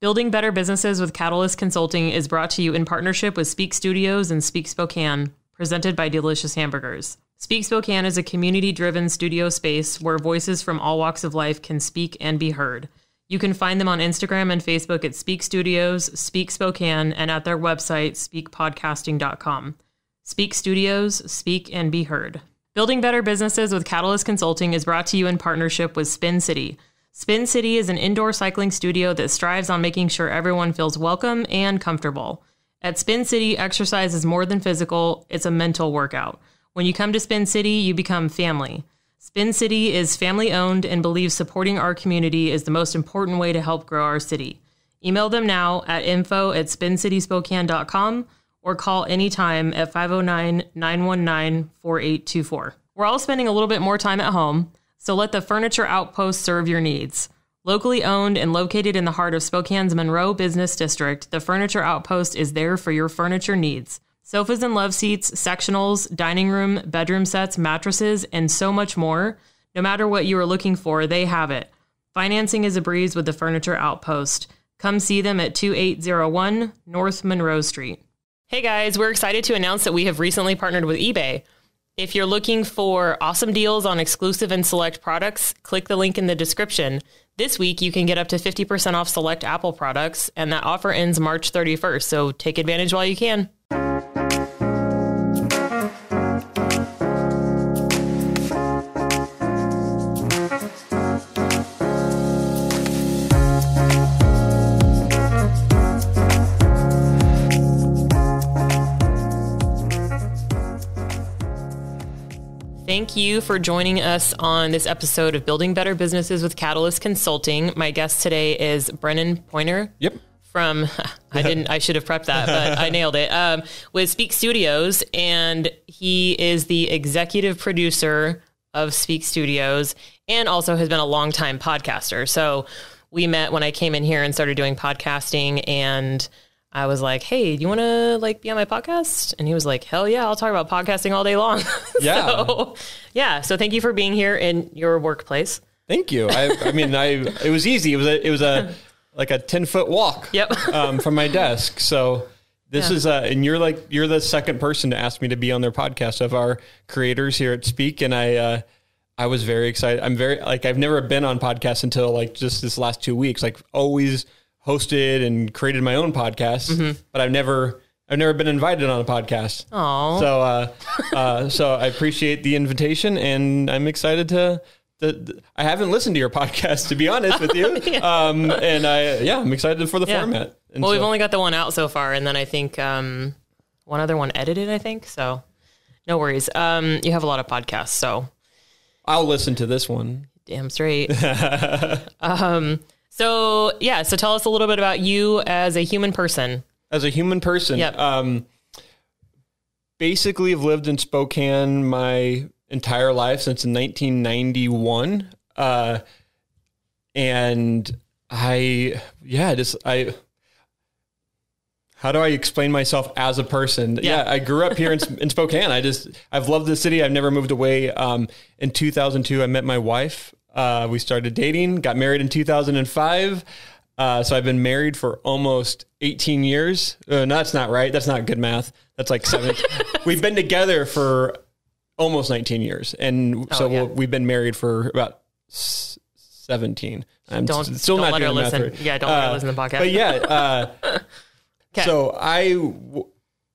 Building Better Businesses with Catalyst Consulting is brought to you in partnership with Speak Studios and Speak Spokane, presented by Delicious Hamburgers. Speak Spokane is a community-driven studio space where voices from all walks of life can speak and be heard. You can find them on Instagram and Facebook at Speak Studios, Speak Spokane, and at their website, speakpodcasting.com. Speak Studios, speak and be heard. Building Better Businesses with Catalyst Consulting is brought to you in partnership with Spin City. Spin City is an indoor cycling studio that strives on making sure everyone feels welcome and comfortable. At Spin City, exercise is more than physical, it's a mental workout. When you come to Spin City, you become family. Spin City is family-owned and believes supporting our community is the most important way to help grow our city. Email them now at info@spincityspokane.com or call anytime at 509-919-4824. We're all spending a little bit more time at home, so let the Furniture Outpost serve your needs. Locally owned and located in the heart of Spokane's Monroe Business District, the Furniture Outpost is there for your furniture needs. Sofas and love seats, sectionals, dining room, bedroom sets, mattresses, and so much more. No matter what you are looking for, they have it. Financing is a breeze with the Furniture Outpost. Come see them at 2801 North Monroe Street. Hey guys, we're excited to announce that we have recently partnered with eBay. If you're looking for awesome deals on exclusive and select products, click the link in the description. This week, you can get up to 50% off select Apple products, and that offer ends March 31st, so take advantage while you can. Thank you for joining us on this episode of Building Better Businesses with Catalyst Consulting. My guest today is Brennon Poynor. Yep. From, I should have prepped that, but I nailed it. With Speak Studios, and he is the executive producer of Speak Studios and also has been a longtime podcaster. So we met when I came in here and started doing podcasting, and I was like, hey, do you want to be on my podcast? And he was like, hell yeah, I'll talk about podcasting all day long. Yeah. So thank you for being here in your workplace. Thank you. It was easy. It was a 10-foot walk. Yep. From my desk. So this is, and you're the second person to ask me to be on their podcast of our creators here at Speak. And I was very excited. I've never been on podcasts until just this last 2 weeks, always hosted and created my own podcast, but I've never been invited on a podcast. Oh, so I appreciate the invitation, and I'm excited to. I haven't listened to your podcast, to be honest with you, I'm excited for the format. And we've only got the one out so far, and then I think one other one edited. I think so. No worries. You have a lot of podcasts, so I'll listen to this one. Damn straight. So tell us a little bit about you as a human person. As a human person, yep. Basically, I've lived in Spokane my entire life since 1991, and how do I explain myself as a person? Yeah, I grew up here in Spokane. I've loved the city. I've never moved away. In 2002, I met my wife. We started dating, got married in 2005. So I've been married for almost 18 years. No, that's not right. That's not good math. That's 7. We've been together for almost 19 years. And we've been married for about 17. I'm don't not let her doing listen. math right. Yeah, don't let her listen to the podcast. But yeah, okay. So I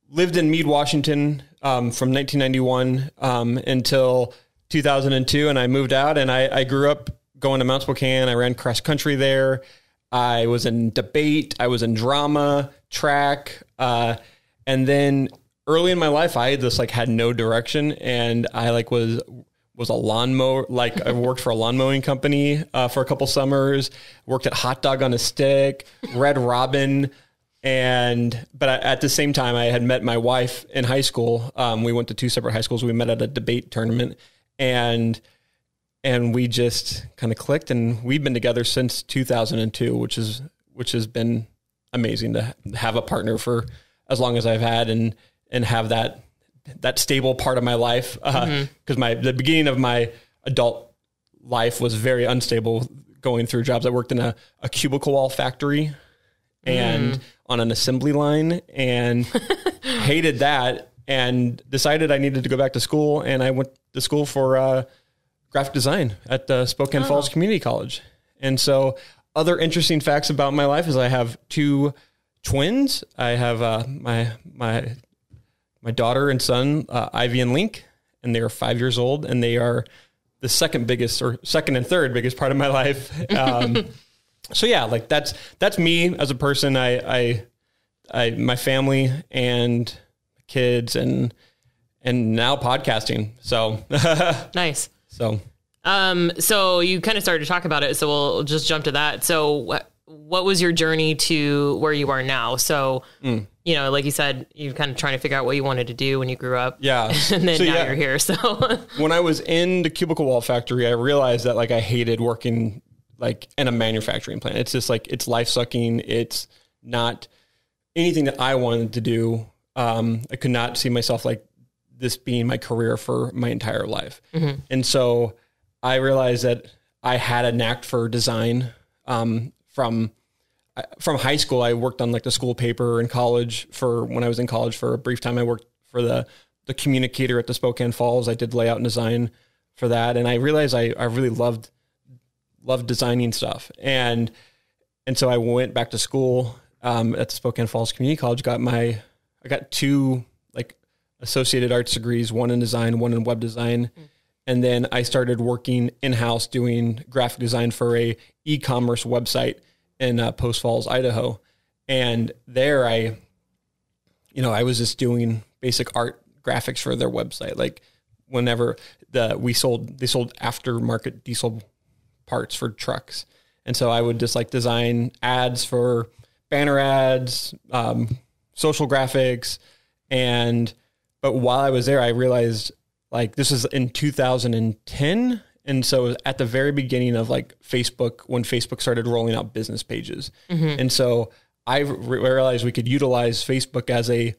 lived in Meade, Washington, from 1991 until 2002, and I moved out, and I grew up going to Mount Spokane. I ran cross country there. I was in debate. I was in drama, track. And then early in my life, I just had no direction, and I was a lawnmower. I worked for a lawn mowing company for a couple summers, worked at Hot Dog on a Stick, Red Robin. But at the same time, I had met my wife in high school. We went to two separate high schools. We met at a debate tournament, and we just kind of clicked, and we've been together since 2002, which has been amazing to have a partner for as long as I've had, and have that stable part of my life. Because the beginning of my adult life was very unstable, going through jobs. I worked in a cubicle wall factory, and on an assembly line, and hated that, and decided I needed to go back to school. And I went to school for graphic design at the Spokane Falls Community College. And so other interesting facts about my life is I have 2 twins. I have my daughter and son, Ivy and Link, and they are 5 years old, and they are the second and third biggest part of my life. So yeah, like that's me as a person. I my family and kids and now podcasting. So nice. So you kind of started to talk about it, so we'll just jump to that. So what was your journey to where you are now? So, like you said, you're kind of trying to figure out what you wanted to do when you grew up. Yeah. And then now you're here. So when I was in the cubicle wall factory, I realized that like I hated working like in a manufacturing plant. It's just like, it's life sucking. It's not anything that I wanted to do. I could not see myself like this being my career for my entire life. Mm-hmm. And so I realized that I had a knack for design. From high school, I worked on like the school paper. In college, when I was in college for a brief time, I worked for the communicator at the Spokane Falls. I did layout and design for that. And I realized I really loved designing stuff. And so I went back to school, at the Spokane Falls Community College, I got 2 like associated arts degrees, one in design, one in web design. And then I started working in-house doing graphic design for a e-commerce website in Post Falls, Idaho. And there I was just doing basic art graphics for their website. Like whenever they sold aftermarket diesel parts for trucks. And so I would just like design ads for banner ads, social graphics. But while I was there, I realized like this was in 2010. And so it was at the very beginning of like Facebook, when Facebook started rolling out business pages. Mm-hmm. And so I realized we could utilize Facebook as a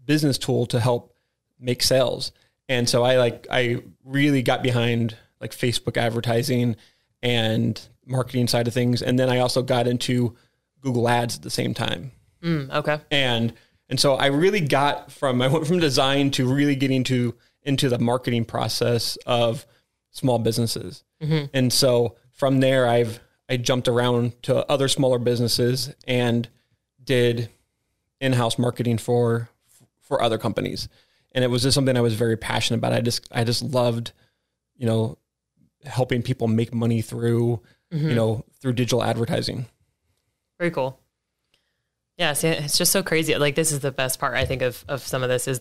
business tool to help make sales. And so I really got behind like Facebook advertising and marketing side of things. And then I also got into Google Ads at the same time. Okay. And so I really I went from design to really getting into the marketing process of small businesses. Mm-hmm. And so from there, I jumped around to other smaller businesses and did in-house marketing for other companies. And it was just something I was very passionate about. I just loved, helping people make money through, through digital advertising. Very cool. Yeah, see, it's just so crazy. Like, this is the best part, I think, of some of this is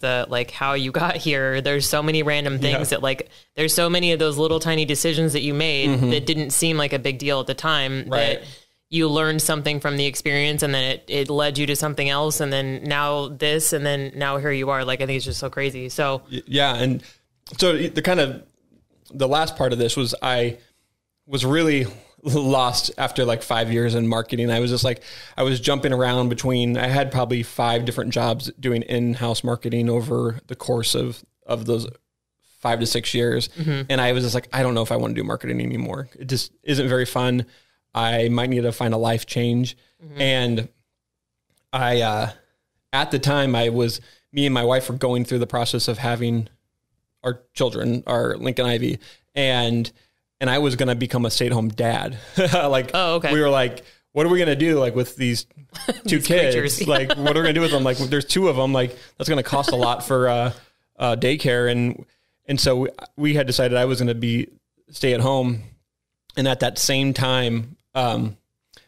how you got here. There's so many random things that there's so many of those little tiny decisions that you made that didn't seem like a big deal at the time, right, that you learned something from the experience, and then it led you to something else. And then now this, and then now here you are. Like, I think it's just so crazy. So, yeah. And so the last part of this was I was really lost after like 5 years in marketing. I was just I was jumping around between, I had probably 5 different jobs doing in-house marketing over the course of those 5 to 6 years. Mm-hmm. And I was just I don't know if I want to do marketing anymore. It just isn't very fun. I might need to find a life change. Mm-hmm. And I, at the time me and my wife were going through the process of having our children, our Link and Ivy. And I was going to become a stay-at-home dad. Okay. We were like, what are we going to do with these 2 kids? What are we going to do with them? There's 2 of them, that's going to cost a lot for daycare. And so we had decided I was going to be stay at home. And at that same time,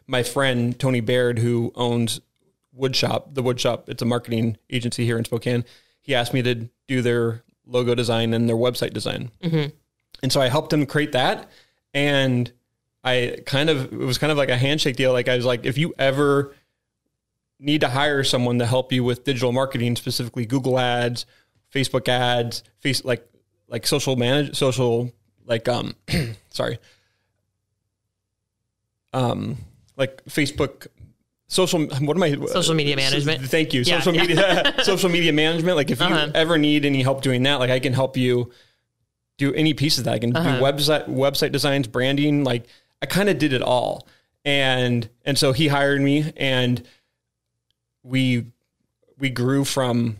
my friend, Tony Baird, who owns The Woodshop, it's a marketing agency here in Spokane. He asked me to do their logo design and their website design. Mm-hmm. And so I helped him create that. And it was kind of like a handshake deal. I was like, if you ever need to hire someone to help you with digital marketing, specifically Google ads, Facebook ads, social Facebook, social media management. Thank you. Yeah, social media management. If you ever need any help doing that, I can help you do any piece of that. I can do website designs, branding. I kind of did it all. And so he hired me, and we grew from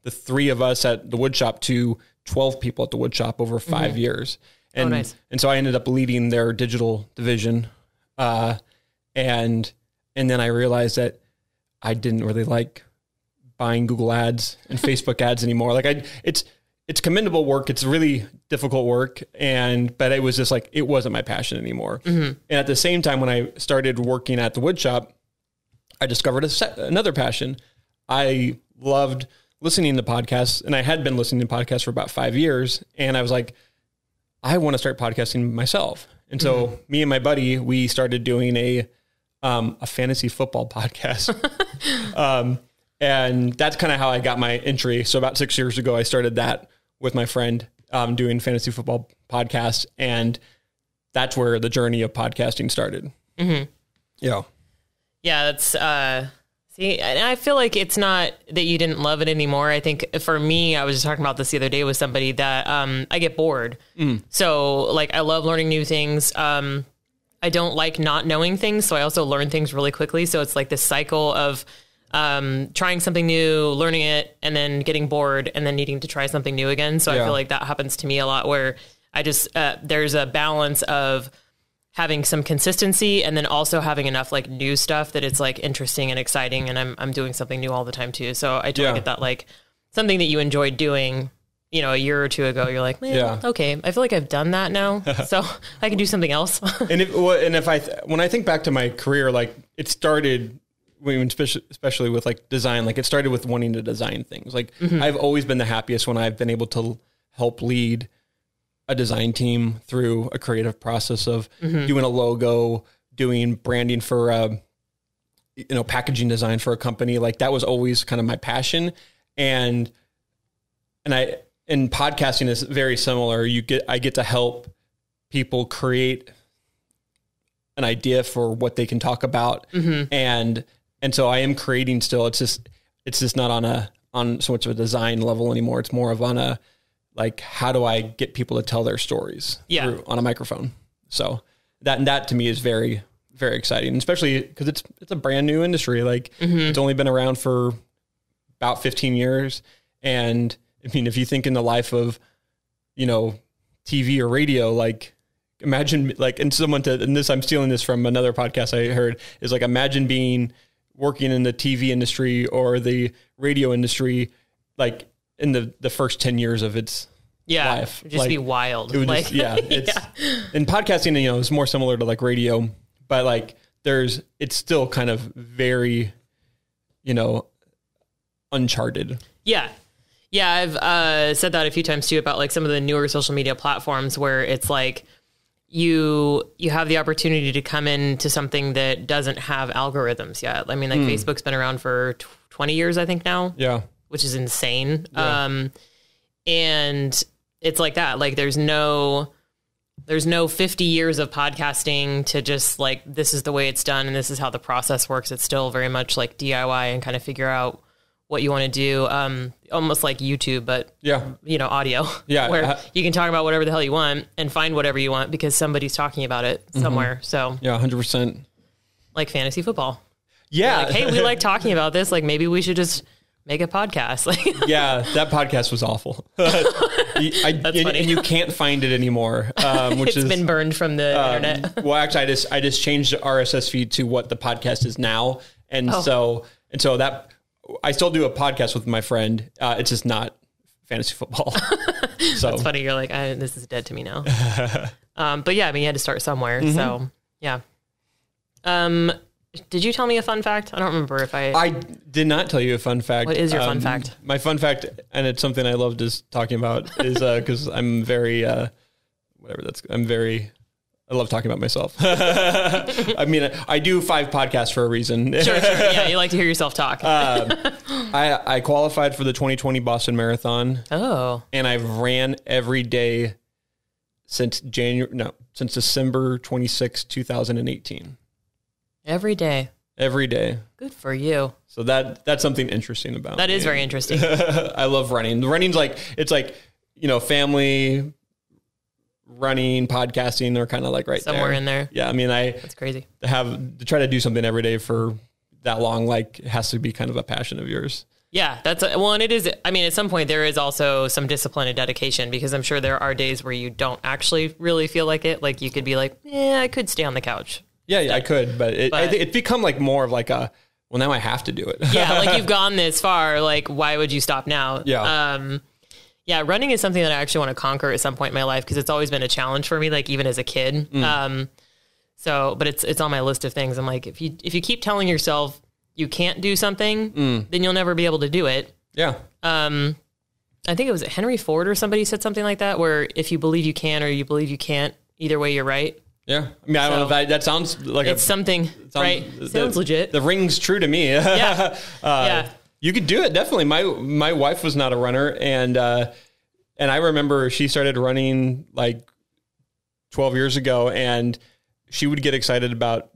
the 3 of us at the wood shop to 12 people at the wood shop over 5 years. And, nice. And so I ended up leading their digital division. And then I realized that I didn't really like buying Google ads and Facebook ads anymore. Like it's commendable work. It's really difficult work. But it was just like, it wasn't my passion anymore. And at the same time, when I started working at the wood shop, I discovered another passion. I loved listening to podcasts, and I had been listening to podcasts for about 5 years. And I was like, I want to start podcasting myself. And so me and my buddy, we started doing a fantasy football podcast. And that's kind of how I got my entry. So about 6 years ago, I started that with my friend, doing fantasy football podcast. And that's where the journey of podcasting started. Yeah. Yeah. That's, see, and I feel like it's not that you didn't love it anymore. I think for me, I was just talking about this the other day with somebody that, I get bored. So like, I love learning new things. I don't like not knowing things. So I also learn things really quickly. So it's like this cycle of, trying something new, learning it, and then getting bored and then needing to try something new again. So I feel like that happens to me a lot, where I just, there's a balance of having some consistency and then also having enough like new stuff that it's like interesting and exciting. And I'm doing something new all the time too. So I totally get that, like something that you enjoyed doing, you know, a year or two ago, you're like, okay, I feel like I've done that now. So I can do something else. When I think back to my career, like it started, especially with like design, like it started with wanting to design things. Like I've always been the happiest when I've been able to help lead a design team through a creative process of doing a logo, doing branding for, packaging design for a company. Like that was always kind of my passion. And podcasting is very similar. I get to help people create an idea for what they can talk about. And so I am creating still. It's just not on so much of a design level anymore. It's more of on a, like, how do I get people to tell their stories on a microphone? So that to me is very, very exciting, especially because it's a brand new industry. Like it's only been around for about 15 years. And I mean, if you think in the life of, TV or radio, like imagine like, and I'm stealing this from another podcast I heard, is like, imagine working in the TV industry or the radio industry, like in the first 10 years of its life. It'd just be wild. It would and podcasting, is more similar to like radio, but like it's still kind of very, uncharted. Yeah. Yeah. I've said that a few times too, about like some of the newer social media platforms where it's like, you have the opportunity to come into something that doesn't have algorithms yet. I mean, like Facebook's been around for 20 years, I think now. Yeah. Which is insane. Yeah. And it's like that. Like there's no 50 years of podcasting to just like, this is the way it's done and this is how the process works. It's still very much like DIY and kind of figure out what you want to do. Almost like YouTube, but audio, where you can talk about whatever the hell you want and find whatever you want because somebody's talking about it somewhere. So 100%. Like fantasy football. Yeah. Like, hey, we like talking about this. Like maybe we should just make a podcast. Like, that podcast was awful. That's funny. And you can't find it anymore. Which it's been burned from the internet. Well, actually, I just changed the RSS feed to what the podcast is now, and so that I still do a podcast with my friend. It's just not fantasy football. So that's funny. You're like, this is dead to me now. But yeah, I mean, you had to start somewhere. So yeah. Did you tell me a fun fact? I don't remember if I did not tell you a fun fact. What is your fun fact? My fun fact, and it's something I love just talking about, is because I'm very, I love talking about myself. I mean, I do 5 podcasts for a reason. Sure. Yeah, you like to hear yourself talk. I qualified for the 2020 Boston Marathon. Oh. And I've ran every day since December 26, 2018. Every day. Every day. Good for you. So that's something interesting about That is very interesting. I love running. The running's family, running, podcasting are kind of like right somewhere there. In there. Yeah. I mean, that's crazy. To try to do something every day for that long, like it has to be kind of a passion of yours. Yeah, and it is. I mean, at some point there is also some discipline and dedication, because I'm sure there are days where you don't actually really feel like it. Like you could be like, I could stay on the couch. Yeah, I could, but it's become like more of like well, now I have to do it. Yeah, like you've gone this far, like why would you stop now? Yeah. Yeah, running is something that I actually want to conquer at some point in my life, because it's always been a challenge for me, like even as a kid. But it's on my list of things. I'm like, if you keep telling yourself you can't do something, then you'll never be able to do it. Yeah. I think it was Henry Ford or somebody said something like that, where if you believe you can or you believe you can't, either way you're right. Yeah. I mean, I don't know if that sounds like it's something, right? Sounds legit. The rings true to me. Yeah. Yeah. You could do it. Definitely. My wife was not a runner, and I remember she started running like 12 years ago, and she would get excited about,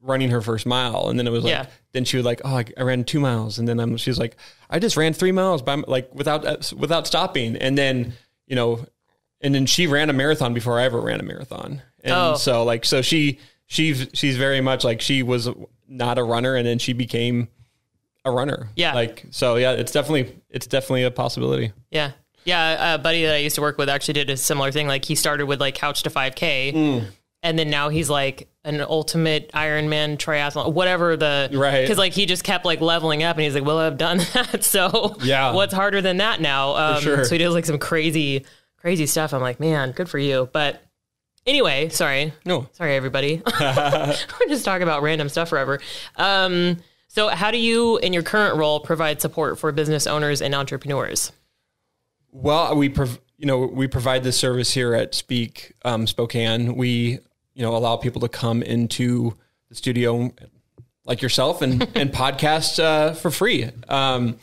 running her first mile. And then it was like, then she would like, I ran 2 miles. And then she was like, I just ran 3 miles without stopping. And then, and then she ran a marathon before I ever ran a marathon. And so she's very much like, she was not a runner, and then she became a runner. Yeah. It's definitely a possibility. Yeah. Yeah. A buddy that I used to work with actually did a similar thing. Like he started with like couch to 5K. And then now he's like an ultimate Ironman triathlon, whatever right. Cause like he just kept like leveling up, and he's like, well, I've done that. So what's harder than that now? So he does like some crazy stuff. I'm like, man, good for you. But anyway, sorry, everybody. We're just talking about random stuff forever. So how do you, in your current role, provide support for business owners and entrepreneurs? Well, we provide this service here at Speak Spokane. We, allow people to come into the studio like yourself and podcast for free. That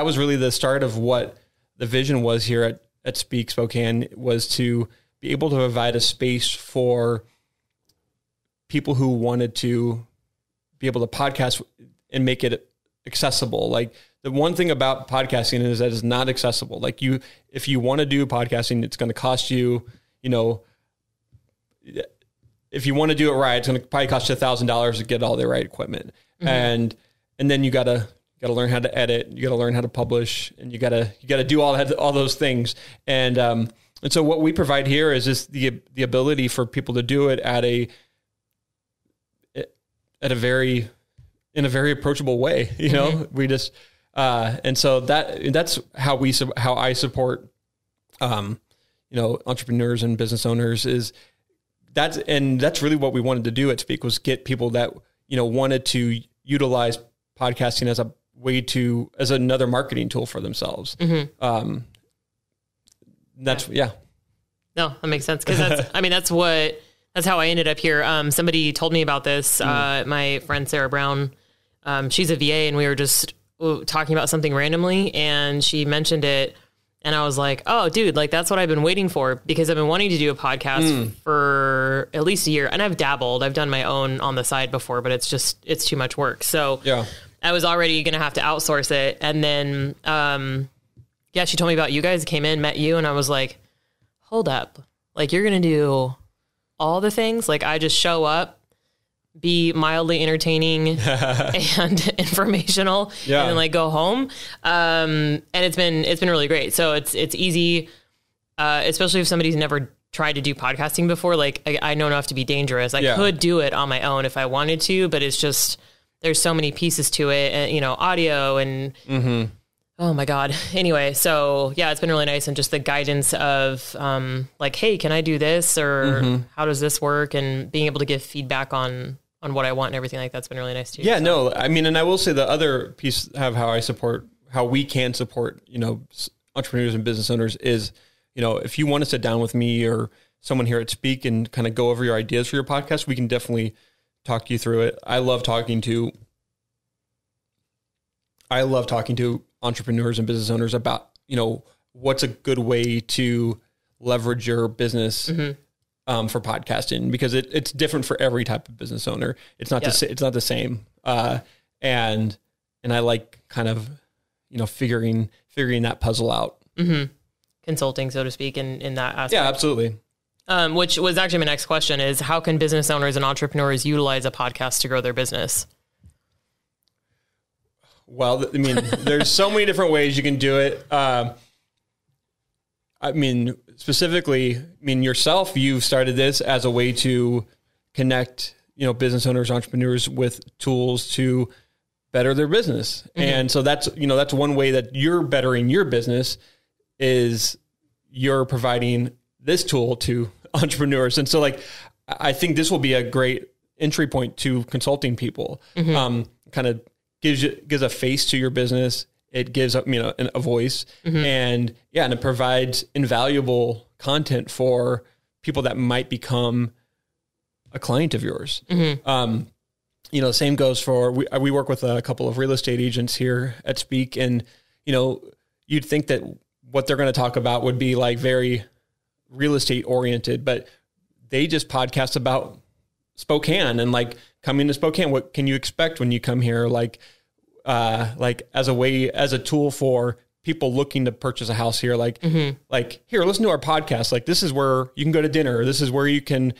was really the start of what the vision was here at Speak Spokane, was to be able to provide a space for people who wanted to be able to podcast and make it accessible. Like the one thing about podcasting is that it's not accessible. Like if you want to do podcasting, it's going to cost you, if you want to do it right, it's going to probably cost you $1,000 to get all the right equipment. And then you got to learn how to edit, you got to learn how to publish, and you got to do all those things. And so what we provide here is just the ability for people to do it in a very approachable way. We just, and so that's how I support, entrepreneurs and business owners that's really what we wanted to do at Speak, was get people that, wanted to utilize podcasting as another marketing tool for themselves. No, that makes sense. Cause that's how I ended up here. Somebody told me about this. My friend, Sarah Brown, she's a VA, and we were just talking about something randomly, and she mentioned it. And I was like, oh, dude, like that's what I've been waiting for, because I've been wanting to do a podcast for at least a year. And I've dabbled. I've done my own on the side before, but it's too much work. So I was already going to have to outsource it. And then, she told me about you guys, came in, met you. And I was like, hold up. Like you're going to do all the things. Like I just show up, be mildly entertaining and informational, and then like go home. And it's been really great. So it's easy, especially if somebody's never tried to do podcasting before. Like I know enough to be dangerous. I could do it on my own if I wanted to, but it's just, there's so many pieces to it, and, audio and, oh my God. Anyway, so it's been really nice. And just the guidance of, like, hey, can I do this? Or how does this work? And being able to give feedback on what I want and everything like that's been really nice too. Yeah, so. No, I mean, and I will say the other piece of how we can support, entrepreneurs and business owners is, if you want to sit down with me or someone here at Speak and kind of go over your ideas for your podcast, we can definitely talk you through it. I love talking to entrepreneurs and business owners about, what's a good way to leverage your business for podcasting, because it's different for every type of business owner. It's not the same. And I like kind of, figuring that puzzle out. Consulting, so to speak, in that aspect. Yeah, absolutely. Which was actually my next question is, how can business owners and entrepreneurs utilize a podcast to grow their business? Well, I mean, there's so many different ways you can do it. I mean, specifically, yourself, you've started this as a way to connect, business owners, entrepreneurs with tools to better their business. Mm-hmm. And so that's one way that you're bettering your business is you're providing this tool to entrepreneurs. And so I think this will be a great entry point to consulting people. Mm-hmm. Kind of gives a face to your business. It gives a voice, mm-hmm. and it provides invaluable content for people that might become a client of yours. Mm-hmm. Same goes for, we work with a couple of real estate agents here at Speak, and, you'd think that what they're going to talk about would be very real estate oriented, but they just podcast about Spokane and coming to Spokane. What can you expect when you come here? As a tool for people looking to purchase a house here, mm-hmm. Here, listen to our podcast. This is where you can go to dinner. This is where you can,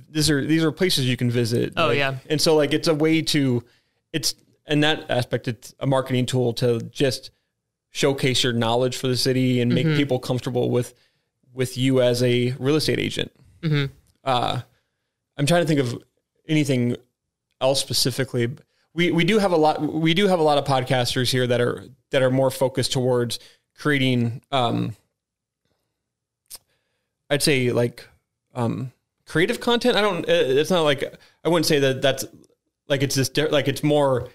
these are places you can visit. Oh yeah. And so it's a way to, it's in that aspect, it's a marketing tool to just showcase your knowledge for the city and make mm-hmm. people comfortable with you as a real estate agent. Mm-hmm. I'm trying to think of anything else specifically. We do have a lot of podcasters here that are more focused towards creating, I'd say creative content. It's not I wouldn't say that's it's just it's more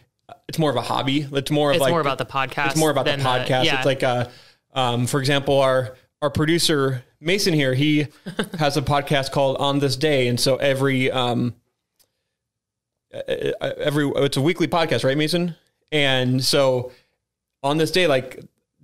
of a hobby. It's more about the podcast. It's more about the podcast. Yeah. It's for example, our producer Mason here, he has a podcast called On This Day. And so every it's a weekly podcast, right, Mason? And so on this day,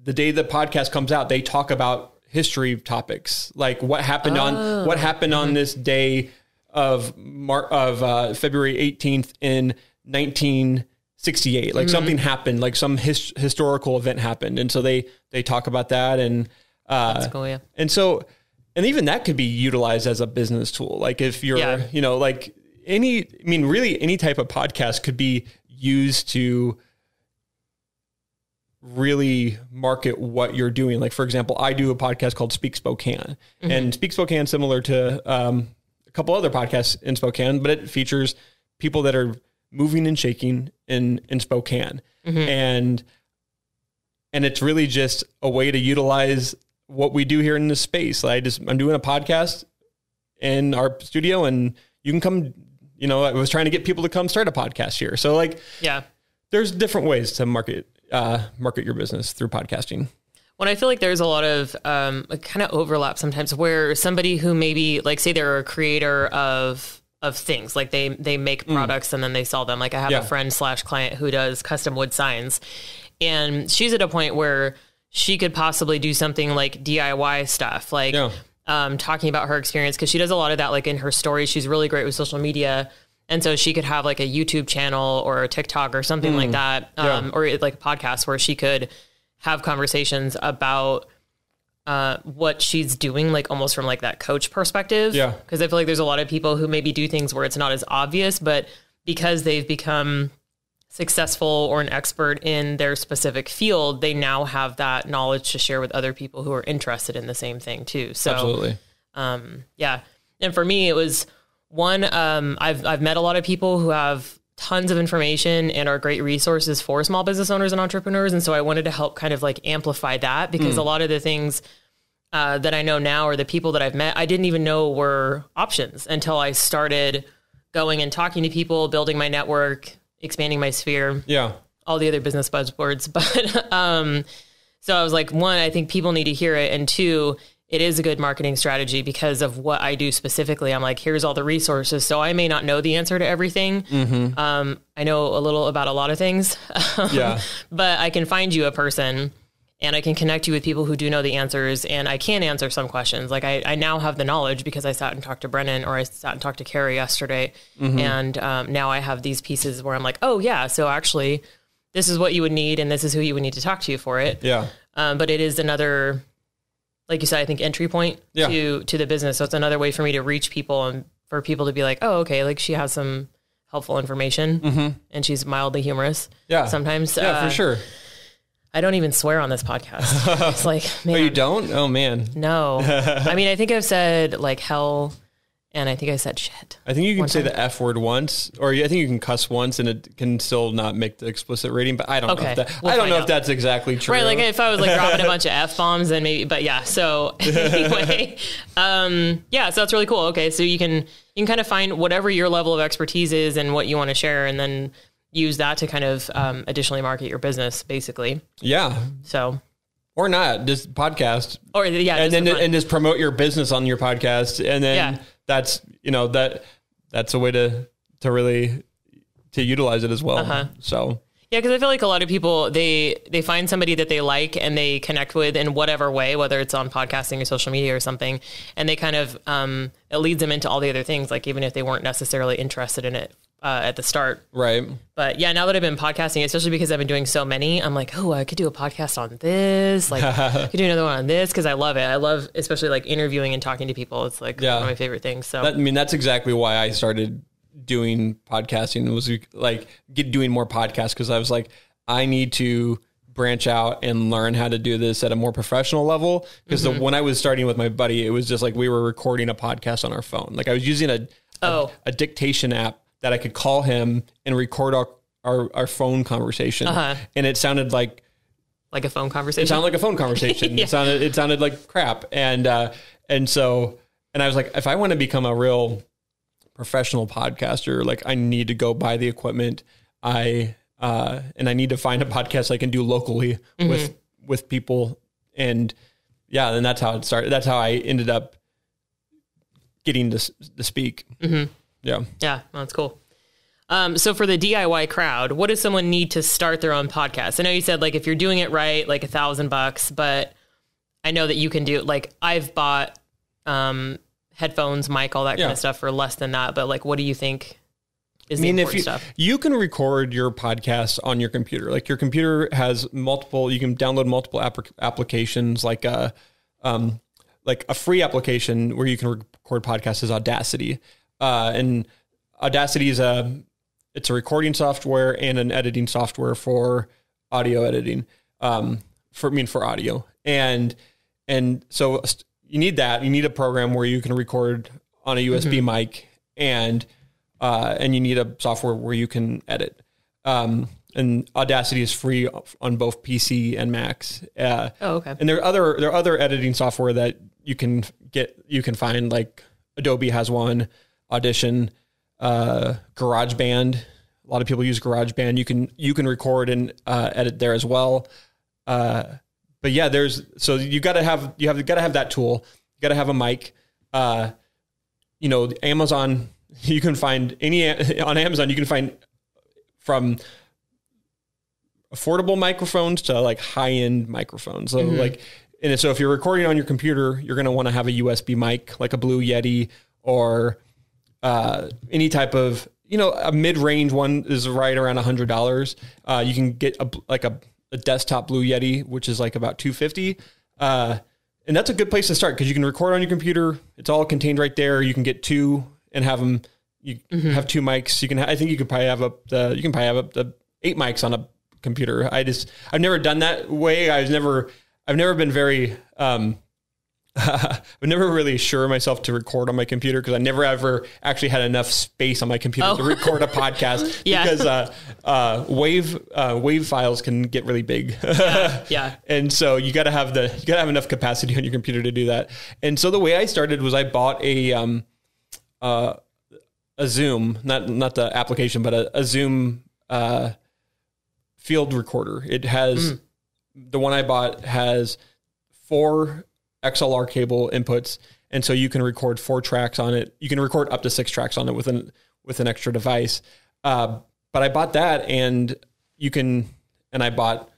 the day the podcast comes out, they talk about history topics, what happened mm-hmm. on this day of February 18th in 1968. Mm-hmm. Something happened, some historical event happened. And so they talk about that. And that's cool, yeah. And so, and even that could be utilized as a business tool. If you're, any type of podcast could be used to really market what you're doing. For example, I do a podcast called Speak Spokane, mm-hmm. and Speak Spokane, similar to a couple other podcasts in Spokane, but it features people that are moving and shaking in Spokane. Mm-hmm. And it's really just a way to utilize what we do here in this space. I'm doing a podcast in our studio, and you can come, I was trying to get people to come start a podcast here. So there's different ways to market your business through podcasting. Well, I feel like there's a lot of kind of overlap sometimes where somebody who maybe say they're a creator of things, they make products and then they sell them. I have a friend / client who does custom wood signs, and she's at a point where she could possibly do something like DIY stuff, talking about her experience, because she does a lot of that in her stories. She's really great with social media. And so she could have a YouTube channel or a TikTok or something like that, or a podcast where she could have conversations about what she's doing, almost from that coach perspective. Yeah. Because I feel like there's a lot of people who maybe do things where it's not as obvious, but because they've become successful or an expert in their specific field, they now have that knowledge to share with other people who are interested in the same thing too. So, absolutely. Yeah. And for me, it was one, I've met a lot of people who have tons of information and are great resources for small business owners and entrepreneurs. And so I wanted to help kind of amplify that, because a lot of the things that I know now, or the people that I've met, I didn't even know were options until I started going and talking to people, building my network, expanding my sphere. Yeah. All the other business buzzwords. But so I was one, I think people need to hear it. And two, it is a good marketing strategy because of what I do specifically. I'm here's all the resources. So I may not know the answer to everything. Mm-hmm. I know a little about a lot of things, but I can find you a person and I can connect you with people who do know the answers, and I can answer some questions. I now have the knowledge because I sat and talked to Brennon, or I sat and talked to Carrie yesterday. Mm-hmm. And now I have these pieces where I'm oh yeah, so actually this is what you would need and this is who you would need to talk to for it. Yeah. But it is another, like you said, I think entry point to the business. So it's another way for me to reach people and for people to be like, oh, okay, like she has some helpful information and she's mildly humorous. Yeah. Sometimes. Yeah, for sure. I don't even swear on this podcast. It's like, man. Oh, you don't? Oh, man. No. I mean, I think I've said like hell, and I think I said shit. I think you can say the F word once, or I think you can cuss once and it can still not make the explicit rating, but I don't know if that, I don't know if that's exactly true. Right, like if I was like dropping a bunch of F-bombs, then maybe, but yeah, so anyway, so that's really cool. Okay, so you can kind of find whatever your level of expertise is and what you want to share, and then use that to kind of additionally market your business, basically. Yeah. So. Or not, just podcast. Or and just promote your business on your podcast, and then that's a way to really to utilize it as well. So. Yeah, because I feel like a lot of people, they find somebody that they like and they connect with in whatever way, whether it's on podcasting or social media or something, and they kind of, it leads them into all the other things, like even if they weren't necessarily interested in it at the start. Right. But yeah, now that I've been podcasting, especially because I've been doing so many, I'm like, oh, I could do a podcast on this. Like I could do another one on this because I love it. I love especially like interviewing and talking to people. It's like one of my favorite things. So that's exactly why I started doing podcasting, was like doing more podcasts, because I was like, I need to branch out and learn how to do this at a more professional level. Because when I was starting with my buddy, it was just like we were recording a podcast on our phone. Like I was using a dictation app that I could call him and record our phone conversation. And it sounded like a phone conversation. It sounded like a phone conversation. It sounded like crap. And I was like, if I want to become a real professional podcaster, like I need to go buy the equipment. And I need to find a podcast I can do locally with people. And then that's how it started. That's how I ended up getting to speak. Yeah. Yeah. Well, that's cool. So for the DIY crowd, what does someone need to start their own podcast? I know you said like, if you're doing it right, like $1,000, but I know that you can do, like I've bought, headphones, mic, all that kind of stuff for less than that. But like, what do you think is the important stuff? You can record your podcast on your computer. Like your computer has multiple, you can download multiple applications, like a free application where you can record podcasts is Audacity. And Audacity is it's a recording software and an editing software for audio editing, for audio. And so you need that. You need a program where you can record on a USB mic, and you need a software where you can edit. And Audacity is free on both PC and Macs. Okay. And there are other editing software that you can find, like Adobe has one, Audition, GarageBand. A lot of people use GarageBand. You can record and edit there as well. But yeah, you gotta have that tool. You gotta have a mic. Amazon, you can find on Amazon, you can find from affordable microphones to like high-end microphones. So so if you're recording on your computer, you're going to want to have a USB mic, like a Blue Yeti, or any type of, a mid-range one is right around $100. You can get a desktop Blue Yeti, which is like about $250. And that's a good place to start, because you can record on your computer. It's all contained right there. You can get two and have them. You have two mics. I think you could probably have up to 8 mics on a computer. I've never done that way. I've never been very, I've never really sure myself to record on my computer, because I never ever actually had enough space on my computer to record a podcast. Because wave files can get really big. And so you got to have enough capacity on your computer to do that. And so the way I started was I bought a Zoom, not the application, but a Zoom field recorder. It has the one I bought has 4 XLR cable inputs, and so you can record 4 tracks on it. You can record up to 6 tracks on it with an extra device. But I bought that, and I bought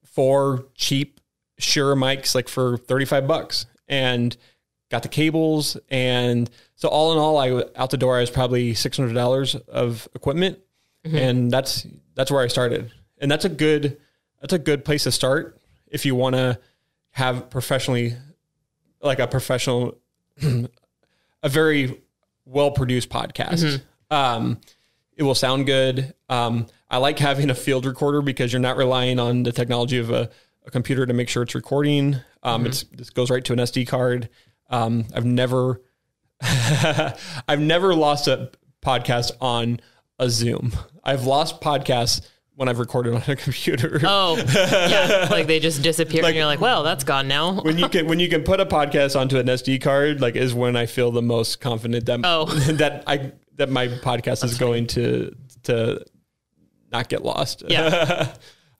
4 cheap Shure mics, like for $35, and got the cables. And so all in all, out the door, I was probably $600 of equipment, and that's where I started. And that's a good place to start if you want to have professionally, like a professional, a very well-produced podcast. It will sound good. I like having a field recorder because you're not relying on the technology of a computer to make sure it's recording. This goes right to an SD card. I've never lost a podcast on a Zoom. I've lost podcasts when I've recorded on a computer. Oh, yeah. Like they just disappear and you're like, well, that's gone now. when you can put a podcast onto an SD card, like is when I feel the most confident that that my podcast is going to not get lost. Yeah.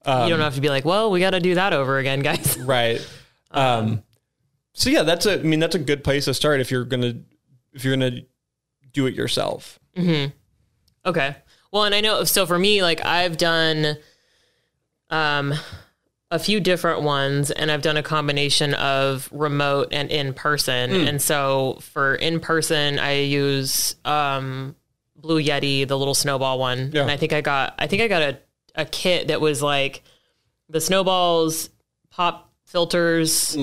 You don't have to be like, well, we got to do that over again, guys. Right. So yeah, that's a good place to start if you're gonna do it yourself. Okay. Well, and I know, so for me, like I've done a few different ones, and I've done a combination of remote and in person. And so for in person, I use Blue Yeti, the little snowball one. Yeah. And I think I got a kit that was like the snowballs, pop filters,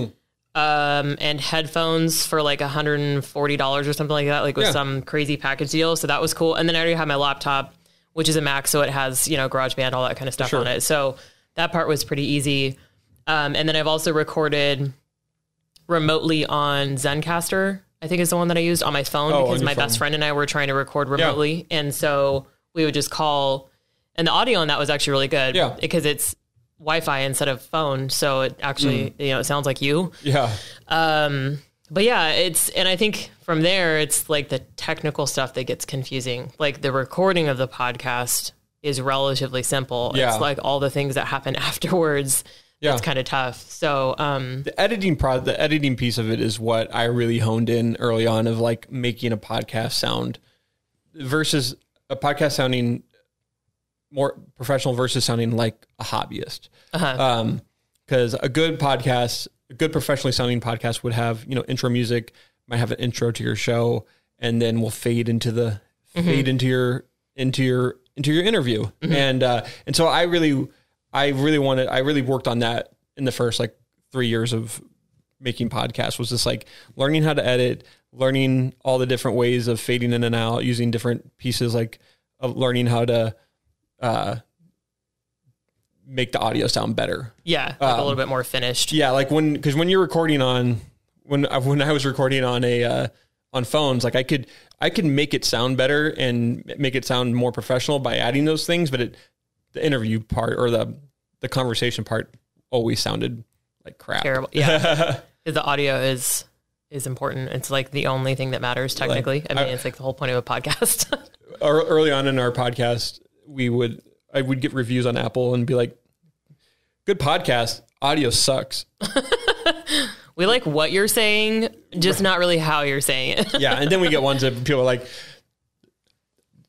and headphones for like $140 or something like that, like with some crazy package deal. So that was cool. And then I already have my laptop, which is a Mac, so it has, GarageBand, all that kind of stuff on it. So that part was pretty easy. And then I've also recorded remotely on Zencaster, I think is the one that I used on my phone, because my best friend and I were trying to record remotely. Yeah. And so we would just call, and the audio on that was actually really good because it's Wi-Fi instead of phone. So it actually, it sounds like you. Yeah. But yeah, and I think from there, it's like the technical stuff that gets confusing. Like the recording of the podcast is relatively simple. Yeah. It's like all the things that happen afterwards. Yeah. It's kind of tough. So, the editing piece of it is what I really honed in early on, of like making a podcast sound versus a podcast sounding more professional versus sounding like a hobbyist. Cause a good professionally sounding podcast would have, intro music, might have an intro to your show, and then will fade into your interview. And so I really worked on that in the first like 3 years of making podcasts, was just like learning how to edit, learning all the different ways of fading in and out, using different pieces, like of learning how to, make the audio sound better. Yeah. Like a little bit more finished. Yeah. Like when you're recording when I was recording on phones, like I could make it sound better and make it sound more professional by adding those things. But the interview part or the conversation part always sounded like crap. Terrible. Yeah. The audio is important. It's like the only thing that matters technically. It's like the whole point of a podcast. Early on in our podcast, I would get reviews on Apple and be like, good podcast, audio sucks. We like what you're saying, just not really how you're saying it. Yeah. And then we get ones that people are like,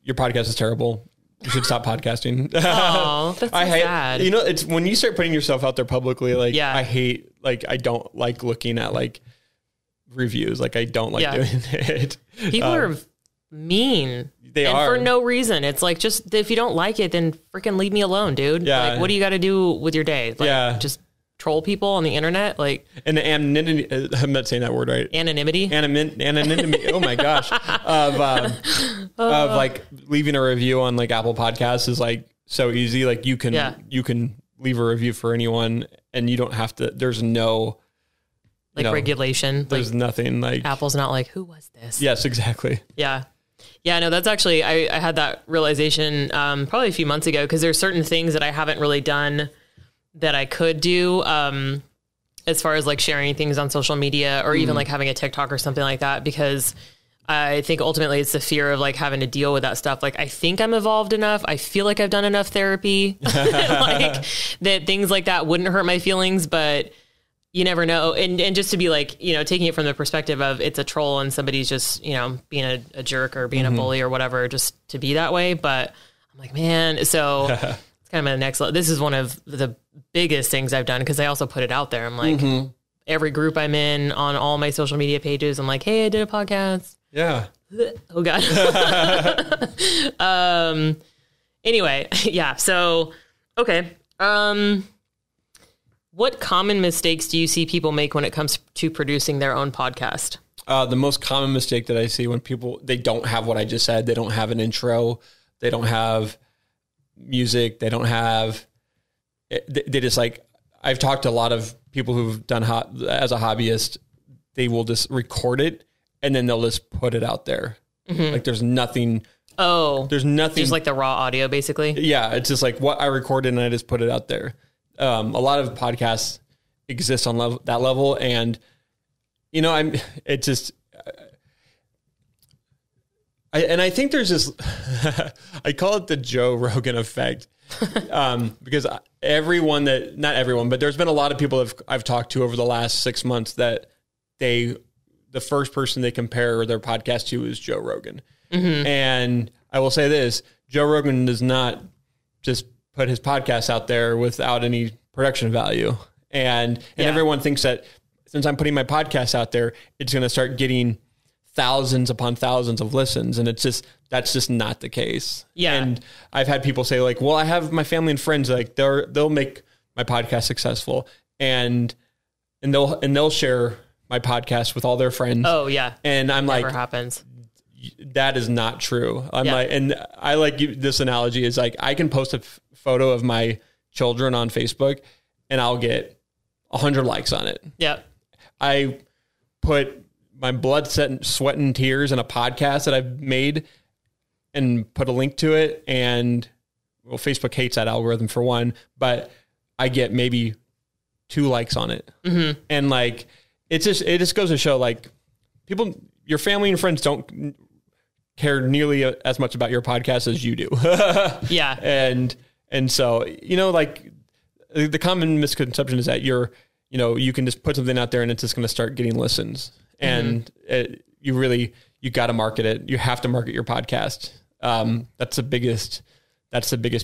your podcast is terrible. You should stop podcasting. Oh, that's sad. It's when you start putting yourself out there publicly, like I don't like looking at like reviews. Like I don't like doing it. People are mean. They are. For no reason. It's like, just if you don't like it, then freaking leave me alone, dude. Yeah. Like, what do you got to do with your day? Like, just troll people on the internet? Like, and the anonymity, I'm not saying that word right. Anonymity? Anonymity. Oh my gosh. Of like leaving a review on like Apple Podcasts is like so easy. Like you can leave a review for anyone and you don't have to, there's no like regulation. There's nothing like Apple's not like, who was this? Yes, exactly. Yeah. Yeah, no, that's actually, I had that realization probably a few months ago, because there's certain things that I haven't really done that I could do as far as like sharing things on social media or even like having a TikTok or something like that, because I think ultimately it's the fear of like having to deal with that stuff. Like, I think I'm evolved enough. I feel like I've done enough therapy like that things like that wouldn't hurt my feelings, but you never know. And just to be like, taking it from the perspective of it's a troll and somebody's just, being a jerk or being a bully or whatever, just to be that way. But I'm like, man, so it's kind of my next level. This is one of the biggest things I've done, because I also put it out there. I'm like, every group I'm in on all my social media pages, I'm like, hey, I did a podcast. Yeah. Oh God. Anyway. Yeah. So, okay. What common mistakes do you see people make when it comes to producing their own podcast? The most common mistake that I see when they don't have what I just said. They don't have an intro. They don't have music. They don't have, they just like, I've talked to a lot of people who've done as a hobbyist, they will just record it and then they'll just put it out there. Mm-hmm. Like there's nothing. There's nothing. Just like the raw audio, basically. Yeah. It's just like what I recorded and I just put it out there. A lot of podcasts exist on that level. And, you know, I think there's this, I call it the Joe Rogan effect. Because not everyone, but there's been a lot of people I've talked to over the last 6 months that the first person they compare their podcast to is Joe Rogan. Mm-hmm. And I will say this, Joe Rogan does not just put his podcast out there without any production value. And everyone thinks that since I'm putting my podcast out there, it's going to start getting thousands upon thousands of listens. And that's just not the case. Yeah. And I've had people say like, well, I have my family and friends, like they'll make my podcast successful and they'll share my podcast with all their friends. Oh yeah. And I'm Never like, happens. That is not true. I like this analogy is like, I can post a photo of my children on Facebook and I'll get 100 likes on it. Yeah. I put my blood, sweat, and tears in a podcast that I've made and put a link to it. And well, Facebook hates that algorithm for one, but I get maybe 2 likes on it. Mm-hmm. And like, it just goes to show like people, your family and friends don't care nearly as much about your podcast as you do. Yeah. And so, you know, like the common misconception is that you can just put something out there and it's just going to start getting listens. And you got to market it. You have to market your podcast. That's the biggest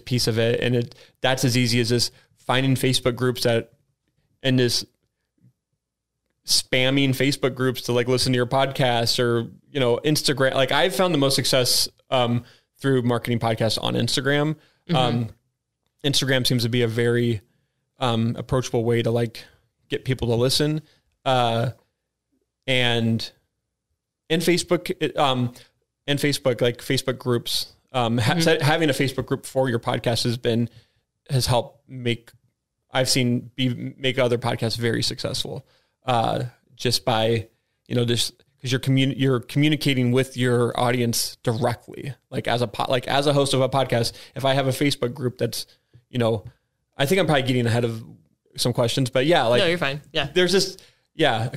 piece of it. And that's as easy as just finding Facebook groups and just spamming Facebook groups to like listen to your podcast or, you know, Instagram. Like I've found the most success, through marketing podcasts on Instagram. Mm-hmm. Instagram seems to be a very, approachable way to like get people to listen. And Facebook, like Facebook groups, having a Facebook group for your podcast has helped make other podcasts very successful. Just by, you know, just because you're communicating with your audience directly, like as a host of a podcast. If I have a Facebook group that's, you know, I think I'm probably getting ahead of some questions, but yeah, like, no, you're fine. Yeah. There's just,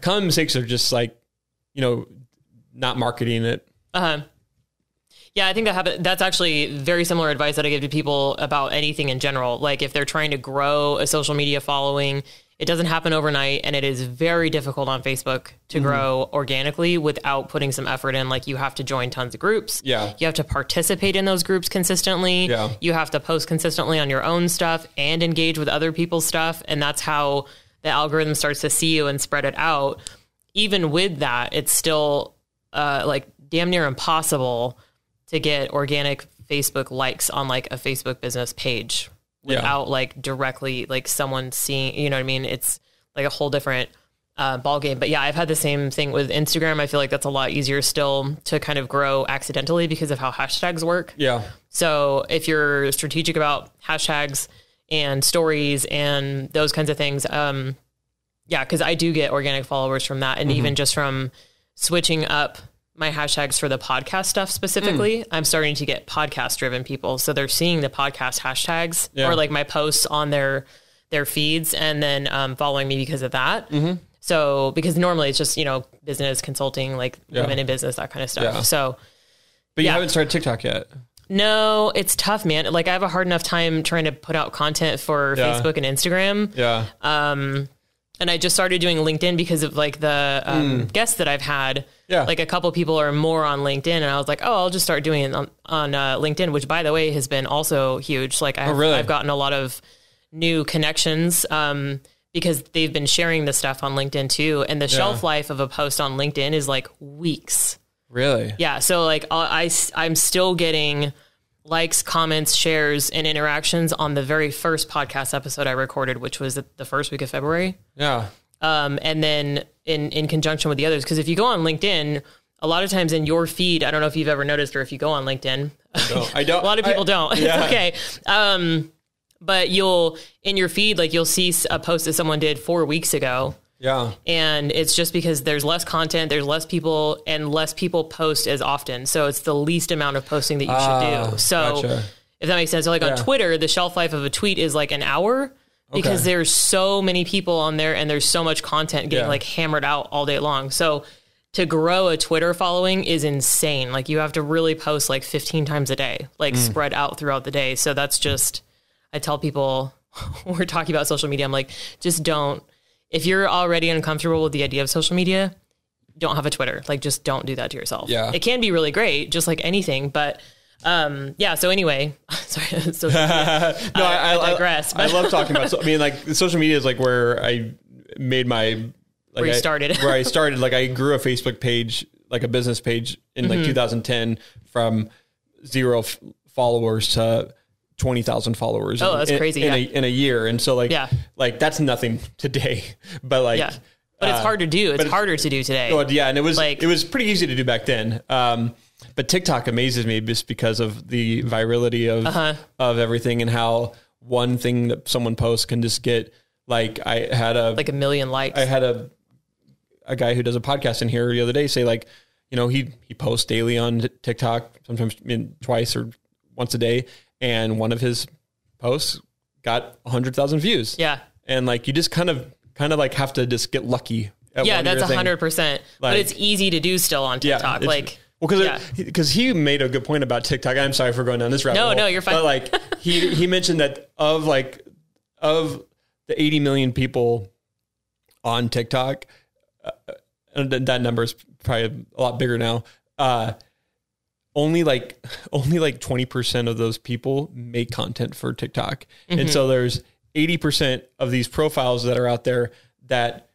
common mistakes are just like, you know, not marketing it. Yeah, I think that's actually very similar advice that I give to people about anything in general. Like if they're trying to grow a social media following, it doesn't happen overnight, and it is very difficult on Facebook to grow organically without putting some effort in. Like you have to join tons of groups. Yeah. You have to participate in those groups consistently. Yeah. You have to post consistently on your own stuff and engage with other people's stuff. And that's how the algorithm starts to see you and spread it out. Even with that, it's still like damn near impossible to get organic Facebook likes on like a Facebook business page without like directly like someone seeing, you know what I mean? It's like a whole different ball game. But yeah, I've had the same thing with Instagram. I feel like that's a lot easier still to kind of grow accidentally because of how hashtags work. Yeah. So if you're strategic about hashtags and stories and those kinds of things, because I do get organic followers from that. And even just from switching up my hashtags for the podcast stuff specifically, I'm starting to get podcast driven people. So they're seeing the podcast hashtags or like my posts on their feeds and then following me because of that. So because normally it's just, you know, business consulting, like women in business, that kind of stuff. Yeah. So, but you haven't started TikTok yet. No, it's tough, man. Like I have a hard enough time trying to put out content for Facebook and Instagram. Yeah. And I just started doing LinkedIn because of like the guests that I've had. Yeah. Like a couple people are more on LinkedIn, and I was like, oh, I'll just start doing it on LinkedIn, which by the way has been also huge. Like I've gotten a lot of new connections because they've been sharing this stuff on LinkedIn too. And the shelf life of a post on LinkedIn is like weeks. Really? Yeah. So like I'm still getting likes, comments, shares, and interactions on the very first podcast episode I recorded, which was the first week of February. Yeah. And then in conjunction with the others, because if you go on LinkedIn, a lot of times in your feed, I don't know if you've ever noticed or if you go on LinkedIn. I don't. A lot of people don't. Yeah. It's okay. But in your feed, like you'll see a post that someone did 4 weeks ago. Yeah. And it's just because there's less content, there's less people, and less people post as often. So it's the least amount of posting that you should do. So gotcha. If that makes sense. So like on Twitter, the shelf life of a tweet is like an hour because there's so many people on there and there's so much content getting like hammered out all day long. So to grow a Twitter following is insane. Like you have to really post like 15 times a day, like spread out throughout the day. So that's just, I tell people when we're talking about social media, I'm like, just don't. If you're already uncomfortable with the idea of social media, don't have a Twitter. Like, just don't do that to yourself. Yeah. It can be really great, just like anything. But so anyway, sorry. Social media. No, I digress. I love talking about, like social media is like where I made my, like where you started. Where I started, like I grew a Facebook page, like a business page in like 2010 from 0 followers to 20,000 followers. Oh, that's crazy. In a year. And so like that's nothing today, but like, but it's hard to do. It's harder to do today. Well, yeah. And it was pretty easy to do back then. But TikTok amazes me just because of the virality of everything and how one thing that someone posts can just get like, I had like 1 million likes. I had a guy who does a podcast in here the other day say like, he posts daily on TikTok, sometimes twice or once a day. And one of his posts got 100,000 views. Yeah. And like, you just kind of like have to just get lucky. That's 100%. But it's easy to do still on TikTok. Because he made a good point about TikTok. I'm sorry for going down this rabbit hole. No, you're fine. But like he mentioned that of the 80 million people on TikTok, and that number is probably a lot bigger now. Only like 20% of those people make content for TikTok. Mm-hmm. And so there's 80% of these profiles that are out there that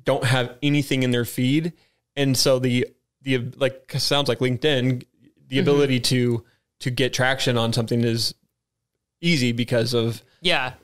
don't have anything in their feed. And so the like sounds like LinkedIn, the ability to get traction on something is easy because of how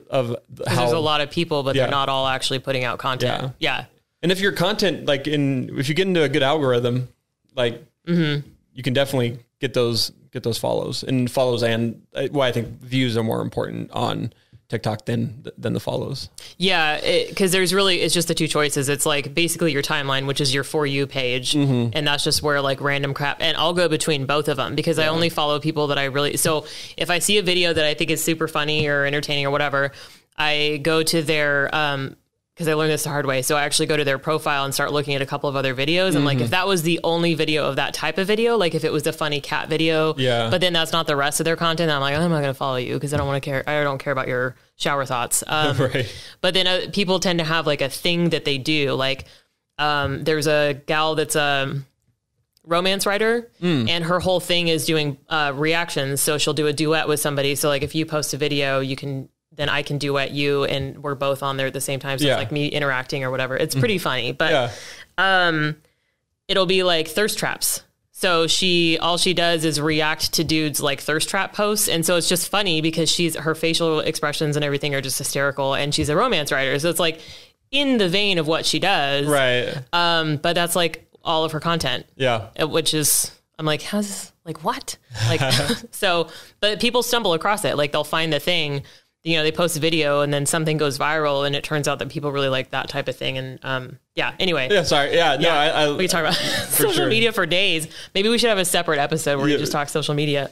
there's a lot of people, but they're not all actually putting out content. Yeah. And if your content, if you get into a good algorithm, like you can definitely get those follows and why I think views are more important on TikTok than the follows. Yeah. Cause it's just the two choices. It's like basically your timeline, which is your For You page. Mm-hmm. And that's just where like random crap, and I'll go between both of them because I only follow people that so if I see a video that I think is super funny or entertaining or whatever, I go to their, because I learned this the hard way. So I actually go to their profile and start looking at a couple of other videos. And like, if that was the only video of that type of video, like if it was a funny cat video, but then that's not the rest of their content, I'm like, I'm not going to follow you because I don't care about your shower thoughts. Right. But then people tend to have like a thing that they do. Like there's a gal that's a romance writer and her whole thing is doing reactions. So she'll do a duet with somebody. So like if you post a video, then I can duet you and we're both on there at the same time. So it's like me interacting or whatever. It's pretty funny, but it'll be like thirst traps. So all she does is react to dudes like thirst trap posts. And so it's just funny because her facial expressions and everything are just hysterical and she's a romance writer. So it's like in the vein of what she does. Right. But that's like all of her content. Yeah. Which is, I'm like, how's this? Like what? Like, but people stumble across it. Like they'll find the thing, they post a video and then something goes viral and it turns out that people really like that type of thing. And anyway. Yeah, sorry. Yeah, no, we can talk about social media for days. Maybe we should have a separate episode where we just talk social media.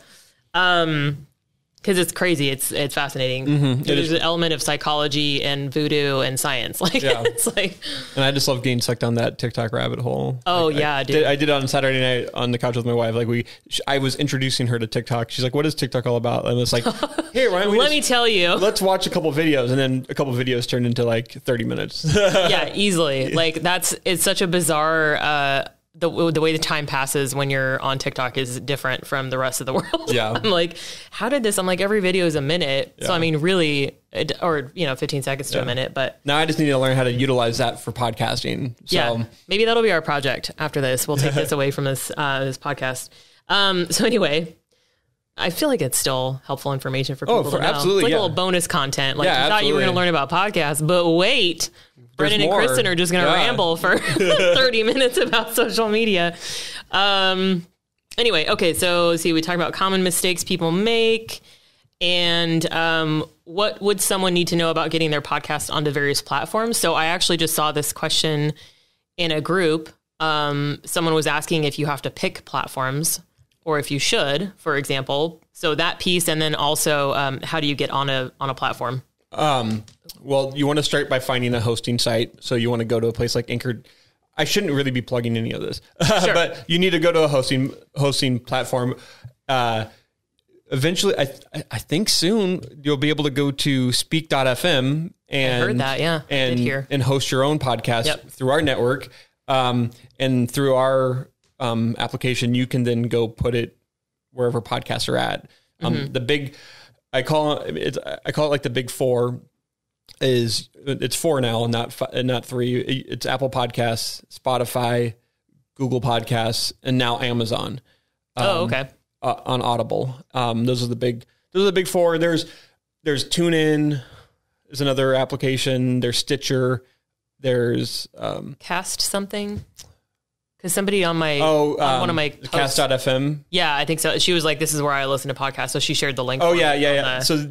Because it's crazy. It's fascinating. Mm-hmm. There's an element of psychology and voodoo and science. Like it's like, and I just love getting sucked down that TikTok rabbit hole. Oh dude. I did it on Saturday night on the couch with my wife. Like I was introducing her to TikTok. She's like, "What is TikTok all about?" And it's like, "Hey, Ryan, let me tell you. Let's watch a couple videos." And then a couple videos turned into like 30 minutes. Yeah, easily. Like it's such a bizarre. The way the time passes when you're on TikTok is different from the rest of the world. Yeah. I'm like, how did this? I'm like, every video is a minute. Yeah. So, I mean, really, 15 seconds to a minute, but. Now I just need to learn how to utilize that for podcasting. So. Yeah. Maybe that'll be our project after this. We'll take this away from this podcast. So anyway, I feel like it's still helpful information for people to know. Absolutely, it's like a little bonus content. Like you thought you were going to learn about podcasts, but wait, Brennan and Kristen are just going to ramble for 30 minutes about social media. Anyway, okay, so let's see, we talked about common mistakes people make, and what would someone need to know about getting their podcast onto various platforms? So I actually just saw this question in a group. Someone was asking if you have to pick platforms or if you should, for example. So that piece, and then also how do you get on a platform? Well, you want to start by finding a hosting site. So you want to go to a place like Anchor. I shouldn't really be plugging any of this, sure. But you need to go to a hosting platform. Eventually, I think soon you'll be able to go to speak.fm and I heard that, yeah, and host your own podcast through our network. And through our application, you can then go put it wherever podcasts are at. The big, I call it like the big four. It's four now, not three. It's Apple Podcasts, Spotify, Google Podcasts, and now Amazon. Okay. On Audible. Those are the big four. There's TuneIn is another application. There's Stitcher. There's Cast something. Because somebody on my on one of my posts, Cast.fm. Yeah, I think so. She was like, "This is where I listen to podcasts." So she shared the link. Oh yeah. So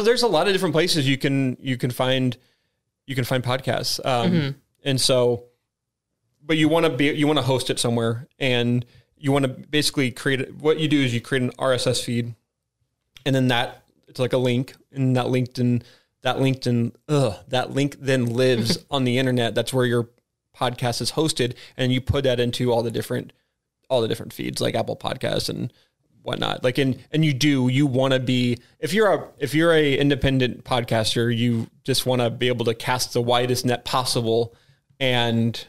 there's a lot of different places you can find podcasts. And so, but you want to host it somewhere, and you want to basically what you do is you create an RSS feed, and then it's like a link, and that link then lives on the internet. That's where your podcast is hosted, and you put that into all the different feeds like Apple Podcasts and whatnot. Like, you want to be, if you're a independent podcaster, you just want to be able to cast the widest net possible and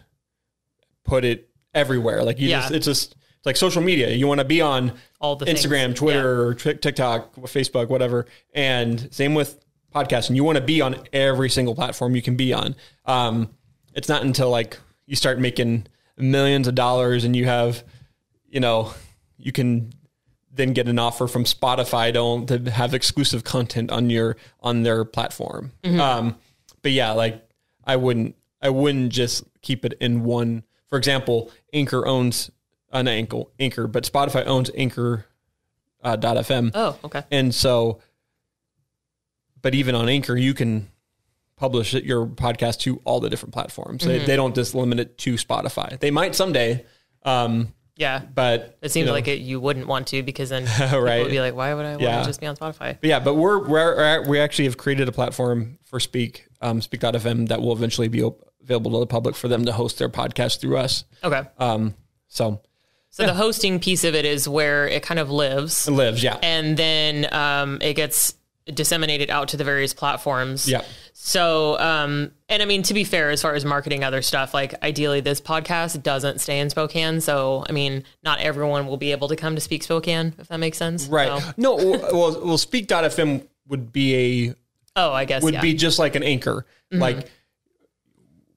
put it everywhere. Like it's like social media. You want to be on all the Instagram, things. Twitter, TikTok, Facebook, whatever. And same with podcasting. You want to be on every single platform you can be on. It's not until like you start making millions of dollars and you have, you can then get an offer from Spotify to have exclusive content on their platform. Mm-hmm. But yeah, like I wouldn't just keep it in one. For example, Anchor owns not Anchor, but Spotify owns Anchor .fm. Oh, okay. And so, but even on Anchor, you can publish your podcast to all the different platforms. Mm-hmm. They don't just limit it to Spotify. They might someday. Yeah, but it seems like you wouldn't want to, because then people would be like, "Why would I want to just be on Spotify?" But we actually have created a platform for Speak.fm that will eventually be available to the public for them to host their podcast through us. Okay. So the hosting piece of it is where it kind of lives. It lives, yeah. And then it gets disseminated out to the various platforms. Yeah. So, and I mean, to be fair, as far as marketing other stuff, like ideally this podcast doesn't stay in Spokane. So, I mean, not everyone will be able to come to Speak Spokane, if that makes sense. Right. So. No, well, Speak.fm would be be just like an Anchor. Mm-hmm. Like,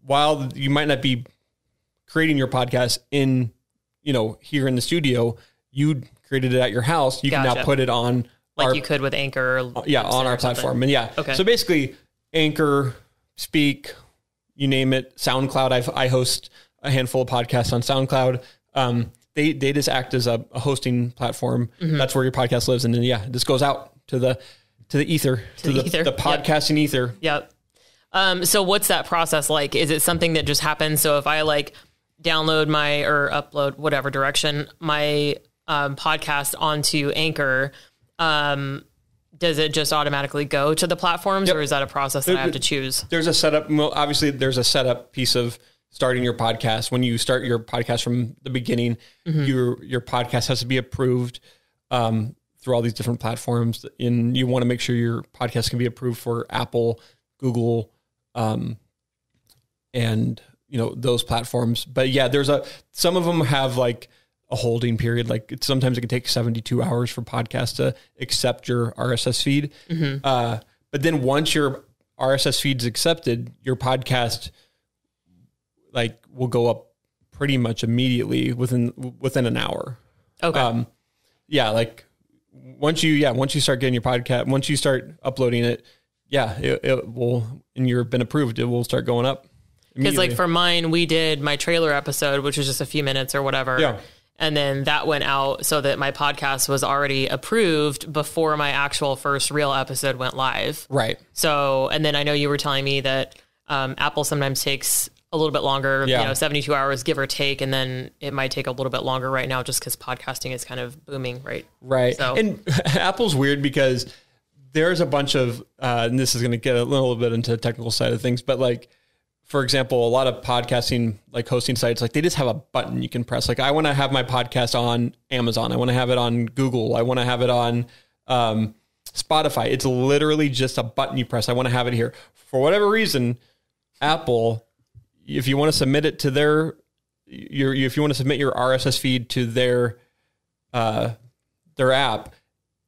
while you might not be creating your podcast in, here in the studio, you created it at your house. You can now put it on you could with Anchor. On our platform. And okay. So basically Anchor, Speak, you name it, SoundCloud. I host a handful of podcasts on SoundCloud. They just act as a hosting platform. Mm-hmm. That's where your podcast lives. And then, this goes out to the ether, to the podcasting ether. Yep. So what's that process like? Is it something that just happens? So if I download or upload whatever direction my podcast onto Anchor, does it just automatically go to the platforms, or is that a process that I have to choose? There's a setup. Well, obviously there's a setup piece of starting your podcast. When you start your podcast from the beginning, mm-hmm. your podcast has to be approved through all these different platforms, and you want to make sure your podcast can be approved for Apple, Google, and those platforms. But yeah, some of them have a holding period. Sometimes it can take 72 hours for podcasts to accept your RSS feed. Mm-hmm. But then once your RSS feed's accepted, your podcast will go up pretty much immediately within an hour. Okay. once you start getting your podcast, once you start uploading it, it will, and you've been approved, it will start going up. Because like for mine, we did my trailer episode, which was just a few minutes or whatever. Yeah. And then that went out so that my podcast was already approved before my actual first real episode went live. Right. So, and then I know you were telling me that Apple sometimes takes a little bit longer, 72 hours, give or take. And then it might take a little bit longer right now just because podcasting is kind of booming, right? Right. So. And Apple's weird because there's a bunch of, and this is going to get a little bit into the technical side of things, but like, for example, a lot of podcasting, like hosting sites, like they just have a button you can press. Like I want to have my podcast on Amazon. I want to have it on Google. I want to have it on Spotify. It's literally just a button you press. I want to have it here. For whatever reason, Apple, if you want to submit it to if you want to submit your RSS feed to their app,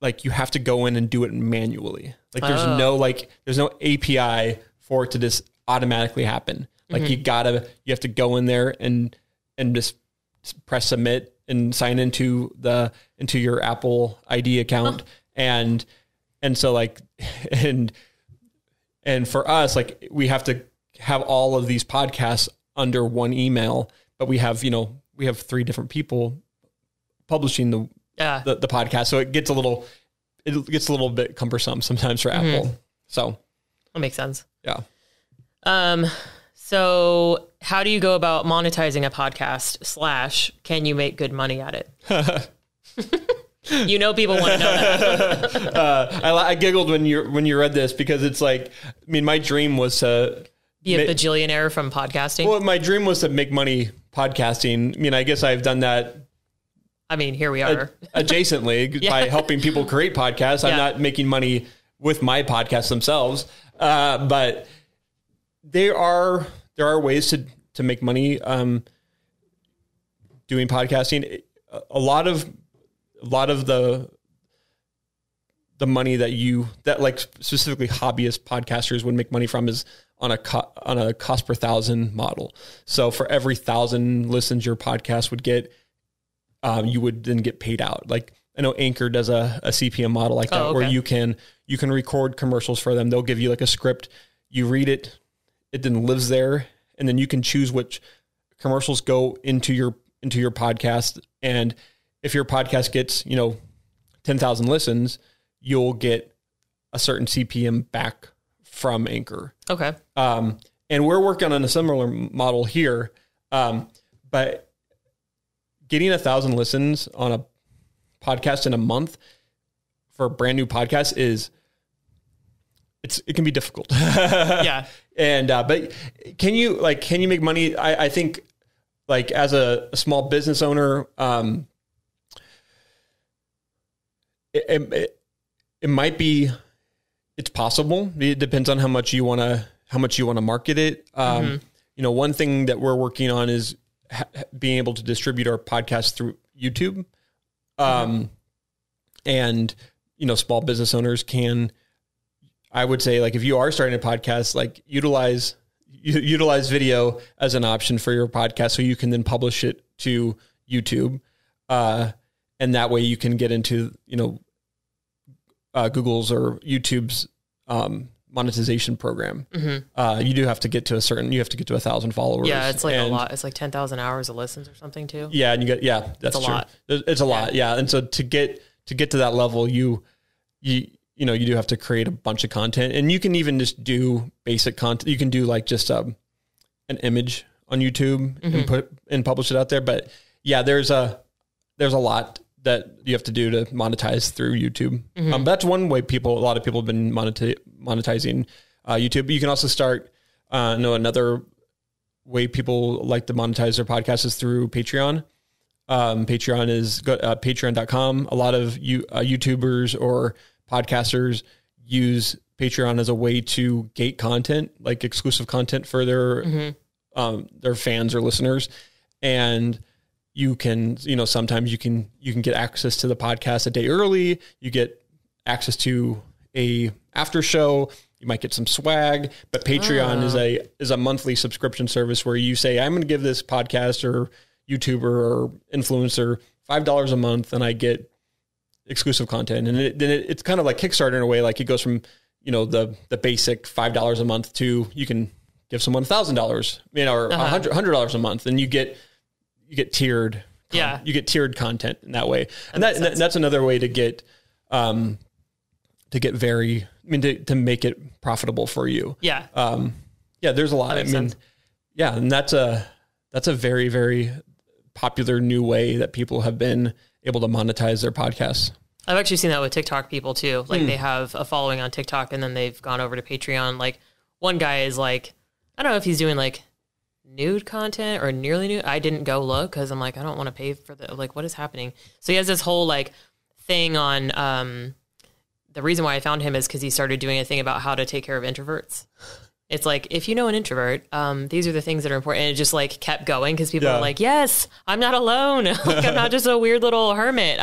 like you have to go in and do it manually. Like there's no API for it to just automatically happen. Like you have to go in there and just press submit and sign into your Apple ID account. And so like, and for us, like we have to have all of these podcasts under one email, but we have 3 different people publishing the podcast. So it gets a little bit cumbersome sometimes for Apple. So that makes sense. Yeah. So how do you go about monetizing a podcast / can you make good money at it? People want to know that. I giggled when you read this because it's like, I mean, my dream was to be a bajillionaire from podcasting. Well, my dream was to make money podcasting. I mean, I guess I've done that. I mean, here we are adjacently by helping people create podcasts. I'm not making money with my podcasts themselves. But there are ways to make money doing podcasting. A lot of the money that like specifically hobbyist podcasters would make money from is on a cost per thousand model. So for every 1,000 listens your podcast would get, you would then get paid out. Like I know Anchor does a CPM model like that, where you can record commercials for them. They'll give you like a script, you read it, it then lives there, and then you can choose which commercials go into your podcast. And if your podcast gets 10,000 listens, you'll get a certain CPM back from Anchor. Okay. And we're working on a similar model here, but getting 1,000 listens on a podcast in a month for a brand new podcast it can be difficult. Yeah. And, but can you make money? I think like as a small business owner, it might be, it's possible. It depends on how much you want to market it. One thing that we're working on is being able to distribute our podcast through YouTube. And, small business owners can, I would say, like, if you are starting a podcast, like utilize video as an option for your podcast so you can then publish it to YouTube. And that way you can get into, Google's or YouTube's monetization program. You do have to get to 1,000 followers. Yeah, it's like a lot. It's like 10,000 hours of listens or something too. Yeah, and that's true. Lot. It's a lot. Yeah, and so to get to that level, you do have to create a bunch of content, and you can even just do basic content. You can do like just an image on YouTube and publish it out there. But yeah, there's a lot that you have to do to monetize through YouTube. That's one way a lot of people have been monetizing YouTube. But you can also start, another way people like to monetize their podcast is through Patreon. Patreon is patreon.com. A lot of YouTubers or podcasters use Patreon as a way to gate content, like exclusive content for their fans or listeners. And you can, sometimes you can get access to the podcast a day early. You get access to a after show. You might get some swag, but Patreon is a monthly subscription service where you say, I'm going to give this podcast or YouTuber or influencer $5 a month, and I get exclusive content. And it's kind of like Kickstarter in a way, like it goes from, the basic $5 a month to you can give someone $1,000, or $100 a month, and you get tiered. You get tiered content in that way. And that's another way to get, to make it profitable for you. Yeah. There's a lot. And that's a very, very popular new way that people have been able to monetize their podcasts. I've actually seen that with TikTok people too. Like they have a following on TikTok and then they've gone over to Patreon. Like one guy is like, I don't know if he's doing like nude content or nearly nude. I didn't go look because I'm like, I don't want to pay for what is happening? So he has this whole like thing on, the reason why I found him is because he started doing a thing about how to take care of introverts. It's like, if you know an introvert, these are the things that are important. And it just like kept going because people are like, yes, I'm not alone. Like, I'm not just a weird little hermit.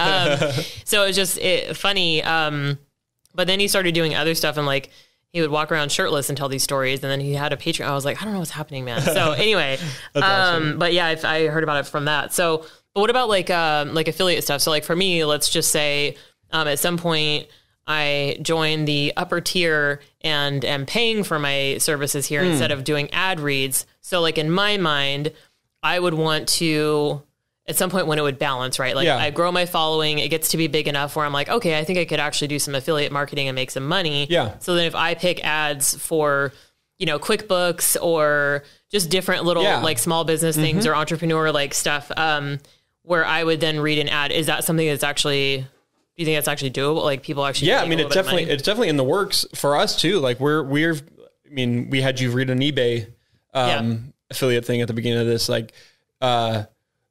So it's just funny. But then he started doing other stuff and like, he would walk around shirtless and tell these stories. And then he had a Patreon. I was like, I don't know what's happening, man. So anyway, awesome. But yeah, I heard about it from that. So, but what about like affiliate stuff? So like for me, let's just say at some point, I joined the upper tier and am paying for my services here instead of doing ad reads. So like in my mind, I would want to, at some point when it would balance, right? Like I grow my following, it gets to be big enough where I'm like, okay, I think I could actually do some affiliate marketing and make some money. Yeah. So then if I pick ads for, QuickBooks or just different little like small business things or entrepreneur like stuff, where I would then read an ad, is that something that's actually... Do you think that's actually doable? Like people actually? Yeah, it's definitely in the works for us too. Like we had you read an eBay affiliate thing at the beginning of this. Like,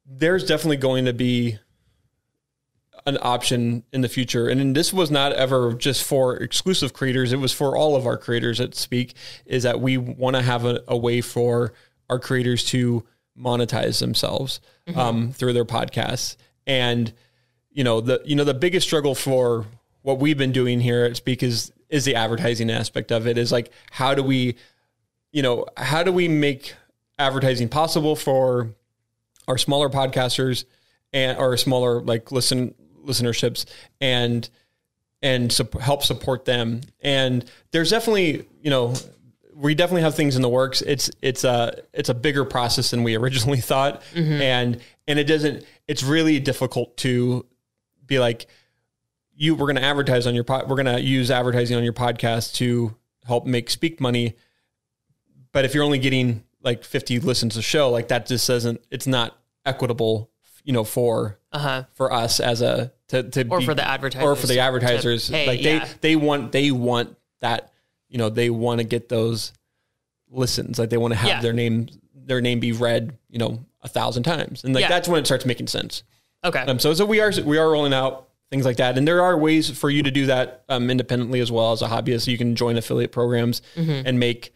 there's definitely going to be an option in the future, and this was not ever just for exclusive creators. It was for all of our creators at Speak. Is that we want to have a way for our creators to monetize themselves through their podcasts. And the biggest struggle for what we've been doing here at Speak is the advertising aspect of it. Is like, how do we make advertising possible for our smaller podcasters and our smaller like listenerships and help support them. And there's definitely, we definitely have things in the works. It's a bigger process than we originally thought. And it's really difficult to be like, we're going to advertise on we're going to use advertising on your podcast to help make Speak money. But if you're only getting like 50 listens a show, like that just it's not equitable, for us as or for the advertisers, they want that, they want to get those listens. Like they want to have their name be read, 1,000 times. And that's when it starts making sense. Okay. So we are rolling out things like that. And there are ways for you to do that independently as well as a hobbyist. So you can join affiliate programs and make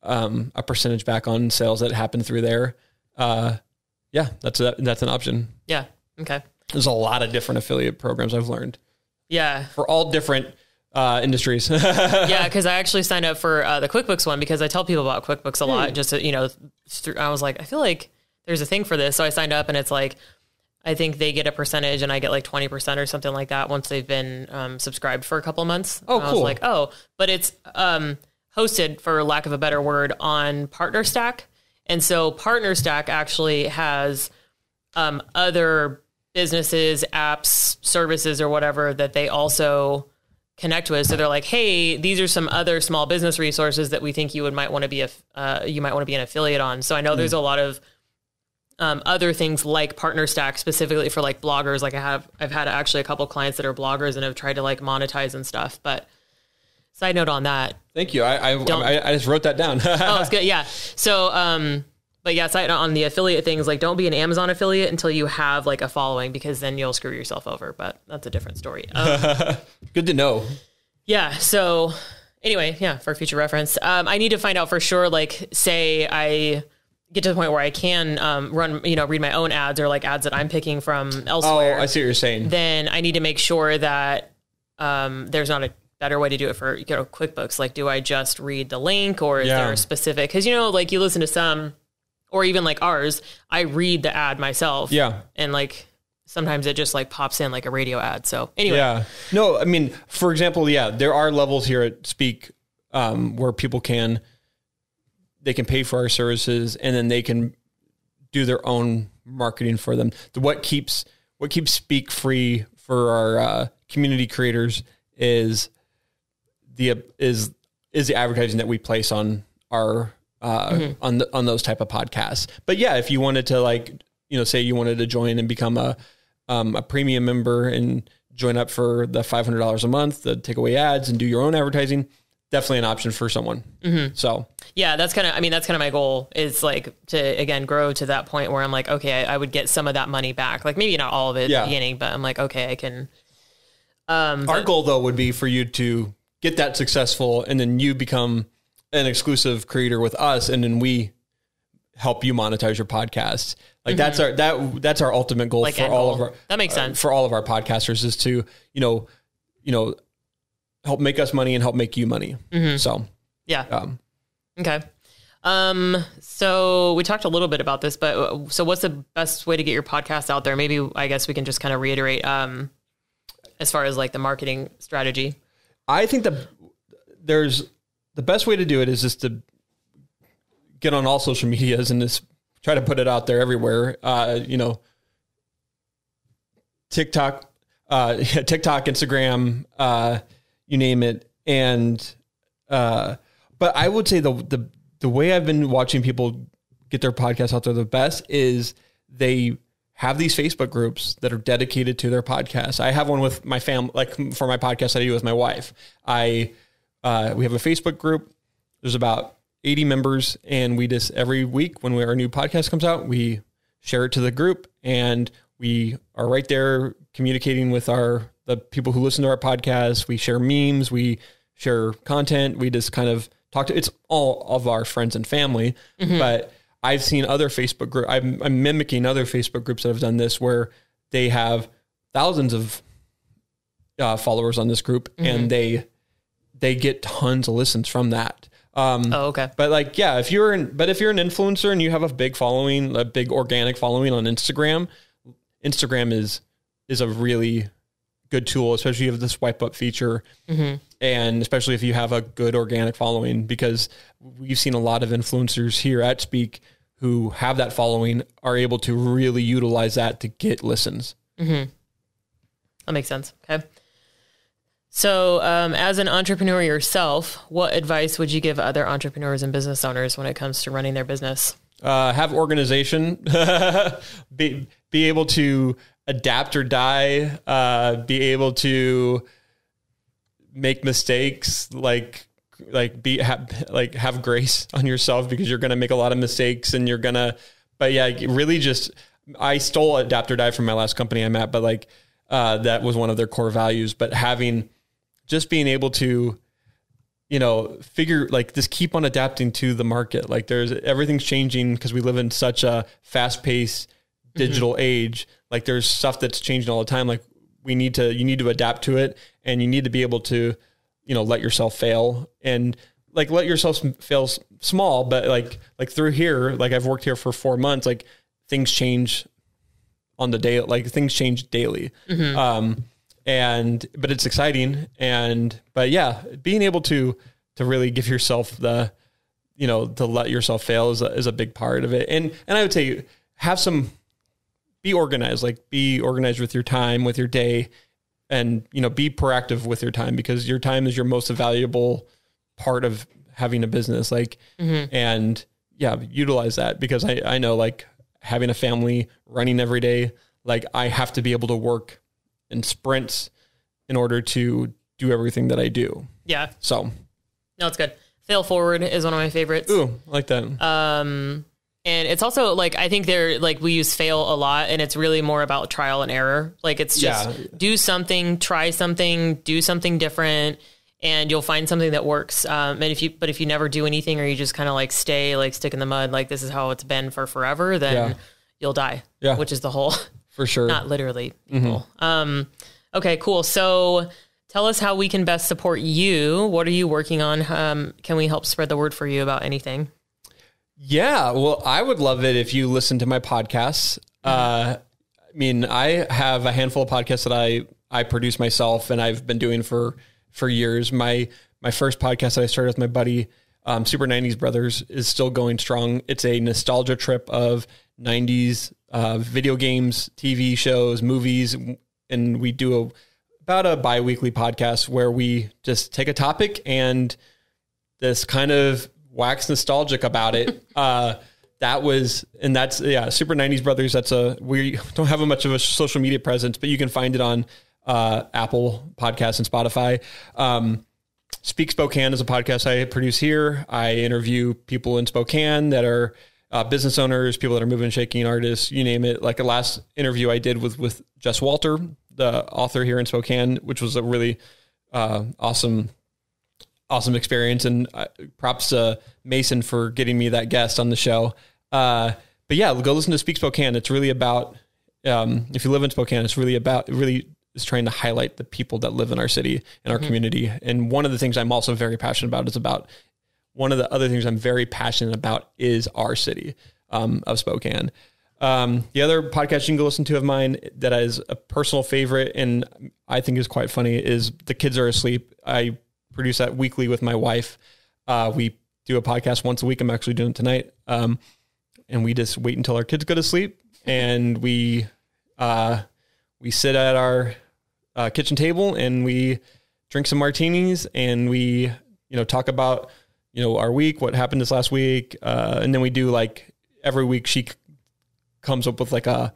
a percentage back on sales that happen through there. That's an option. Yeah. Okay. There's a lot of different affiliate programs I've learned. Yeah. For all different industries. Yeah. Cause I actually signed up for the QuickBooks one because I tell people about QuickBooks a lot. Just to, I was like, I feel like there's a thing for this. So I signed up and it's like, I think they get a percentage and I get like 20% or something like that once they've been subscribed for a couple of months. Oh, cool. I was like, but it's hosted, for lack of a better word, on PartnerStack. And so PartnerStack actually has other businesses, apps, services, or whatever that they also connect with. So they're like, hey, these are some other small business resources that we think you might want to be an affiliate on. So I know there's a lot of other things like PartnerStack specifically for like bloggers. Like I've had actually a couple clients that are bloggers and have tried to like monetize and stuff. But side note on that. Thank you. I just wrote that down. Oh, it's good. Yeah. So, but yeah, side on the affiliate things, like don't be an Amazon affiliate until you have like a following, because then you'll screw yourself over. But that's a different story. Good to know. Yeah. So anyway, for future reference, I need to find out for sure. Like, say I get to the point where I can read my own ads or like ads that I'm picking from elsewhere. Oh, I see what you're saying. Then I need to make sure that there's not a better way to do it for QuickBooks. Like, do I just read the link, or is there a specific? Because like you listen to some, or even like ours, I read the ad myself. Yeah, and like sometimes it just like pops in like a radio ad. So anyway. Yeah. No, I mean, for example, there are levels here at Speak where people can pay for our services and then they can do their own marketing for them. What keeps Speak free for our community creators is the advertising that we place on our on those type of podcasts. But yeah, if you wanted to like, say you wanted to join and become a premium member and join up for the $500 a month to take away ads and do your own advertising, definitely an option for someone. Mm-hmm. So yeah, that's kind of my goal is like to, again, grow to that point where I'm like, okay, I would get some of that money back. Like maybe not all of it at the beginning, but I'm like, okay, I can. Our goal though would be for you to get that successful and then you become an exclusive creator with us. And then we help you monetize your podcast. Like that's our ultimate goal like for all of our, that makes sense for all of our podcasters is to, help make us money and help make you money. Mm-hmm. So, yeah. Okay. So we talked a little bit about this, but so what's the best way to get your podcast out there? Maybe, I guess we can just kind of reiterate, as far as like the marketing strategy. I think the best way to do it is just to get on all social medias and just try to put it out there everywhere. TikTok, Instagram, you name it. And, but I would say the way I've been watching people get their podcasts out there the best is they have these Facebook groups that are dedicated to their podcast. I have one with my family, like for my podcast I do with my wife. We have a Facebook group. There's about 80 members, and we just every week when our new podcast comes out, we share it to the group, and we are right there communicating with the people who listen to our podcast. We share memes, we share content. We just kind of it's all of our friends and family, but I've seen other Facebook groups. I'm mimicking other Facebook groups that have done this where they have thousands of followers on this group, and they get tons of listens from that. Okay. But like, yeah, if you're an influencer and you have a big following, a big organic following on Instagram is a really good tool, especially if you have the swipe up feature. And especially if you have a good organic following, because we've seen a lot of influencers here at Speak who have that following are able to really utilize that to get listens. That makes sense. Okay. So, as an entrepreneur yourself, what advice would you give other entrepreneurs and business owners when it comes to running their business? Have organization, be able to adapt or die, be able to make mistakes, have grace on yourself, because you're going to make a lot of mistakes and but yeah, really I stole adapt or die from my last company I'm at, but that was one of their core values, but being able to, just keep on adapting to the market. Like everything's changing because we live in such a fast paced digital age. Like there's stuff that's changing all the time. Like you need to adapt to it, and you need to be able to, let yourself fail, and let yourself fail small, but like through here, I've worked here for 4 months, things change on the day, things change daily. But it's exciting. But yeah, being able to really give yourself to let yourself fail is a big part of it. And I would say be organized, be organized with your time, with your day, and, be proactive with your time, because your time is your most valuable part of having a business. And yeah, utilize that, because I know having a family, running every day, I have to be able to work in sprints in order to do everything that I do. Yeah. So. No, it's good. Fail forward is one of my favorites. Ooh, I like that. And it's also I think we use fail a lot, and it's really more about trial and error. It's just do something, try something, do something different, and you'll find something that works. And if you never do anything, or you just kind of stay, stick in the mud, this is how it's been for forever, then you'll die. Yeah. Which is the whole, for sure. Not literally people. Okay, cool. So tell us how we can best support you. What are you working on? Can we help spread the word for you about anything? Yeah, well, I would love it if you listen to my podcasts. mean, I have a handful of podcasts that I produce myself, and I've been doing for years. My first podcast that I started with my buddy, Super 90s Brothers, is still going strong. It's a nostalgia trip of 90s video games, TV shows, movies, and we do about a bi-weekly podcast where we just take a topic and this kind of wax nostalgic about it. That's Super 90s Brothers. We don't have much of a social media presence, but you can find it on Apple Podcasts and Spotify. Speak Spokane is a podcast I produce here. I interview people in Spokane that are business owners, people that are moving and shaking, artists, you name it. Like the last interview I did with Jess Walter, the author here in Spokane, which was a really awesome experience. And props to Mason for getting me that guest on the show. But yeah, go listen to Speak Spokane. It's really about, if you live in Spokane, it's really is trying to highlight the people that live in our city and our community. And one of the things I'm also very passionate about is our city of Spokane. The other podcast you can go listen to of mine that is a personal favorite and I think is quite funny is The Kids Are Asleep. I produce that weekly with my wife. We do a podcast once a week. I'm actually doing it tonight. And we just wait until our kids go to sleep, and we sit at our kitchen table and we drink some martinis, and we, talk about, our week, what happened this last week. And then we do like every week she comes up with like a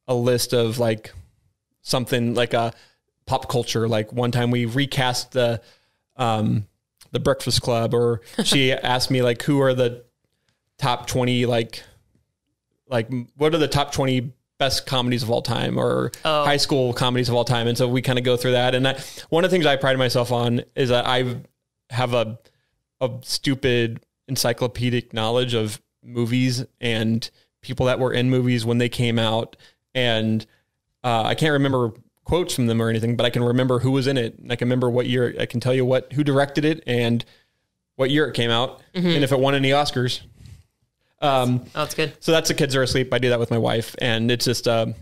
list of like something like a pop culture. Like one time we recast the Breakfast Club, or she asked me like, who are the top 20, like what are the top 20 best comedies of all time, or high school comedies of all time. And so we kind of go through that. And one of the things I pride myself on is that I have a stupid encyclopedic knowledge of movies and people that were in movies when they came out. And I can't remember quotes from them or anything, but I can remember who was in it. And I can remember what year. I can tell you who directed it and what year it came out, and if it won any Oscars. That's good. So that's The Kids Are Asleep. I do that with my wife, and it's just a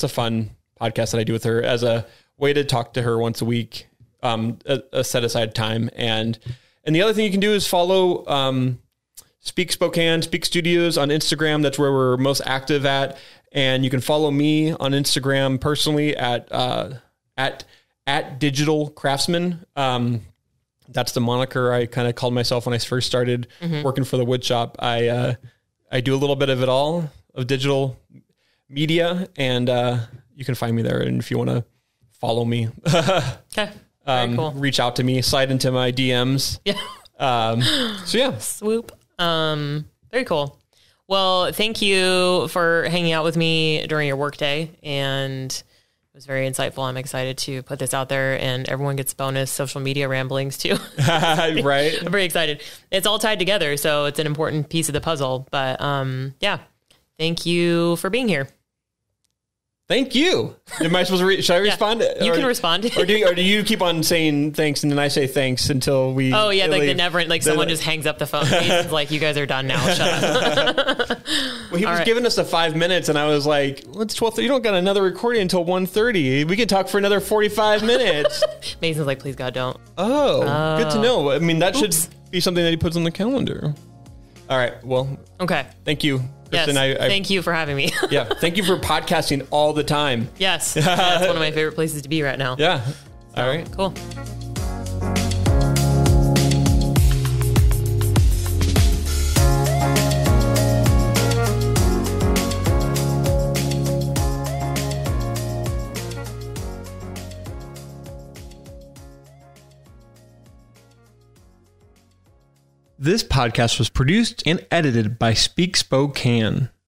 fun podcast that I do with her as a way to talk to her once a week, a set aside time. And the other thing you can do is follow Speak Spokane, Speak Studios on Instagram. That's where we're most active at. And you can follow me on Instagram personally at Digital Craftsman. That's the moniker I kind of called myself when I first started working for the wood shop. I do a little bit of it all, of digital media, and you can find me there. And if you want to follow me, okay, very cool. Reach out to me, slide into my DMs. Yeah. So yeah, swoop. Very cool. Well, thank you for hanging out with me during your workday, and it was very insightful. I'm excited to put this out there, and everyone gets bonus social media ramblings too. Right. I'm very excited. It's all tied together, so it's an important piece of the puzzle. But yeah, thank you for being here. Thank you. Am I supposed to should I respond? You can respond. or do you keep on saying thanks and then I say thanks until we... Oh yeah, like someone just hangs up the phone. It's like, you guys are done now. Shut up. Well, he was giving us the 5 minutes and I was like, well, it's 12:30. You don't got another recording until 1:30. We can talk for another 45 minutes. Mason's like, please God, don't. Oh, good to know. I mean, that should be something that he puts on the calendar. All right. Well, okay. Thank you. Kristen, yes, thank you for having me. Yeah, thank you for podcasting all the time. Yes, that's one of my favorite places to be right now. Yeah. All right. Cool. This podcast was produced and edited by Speak Spokane.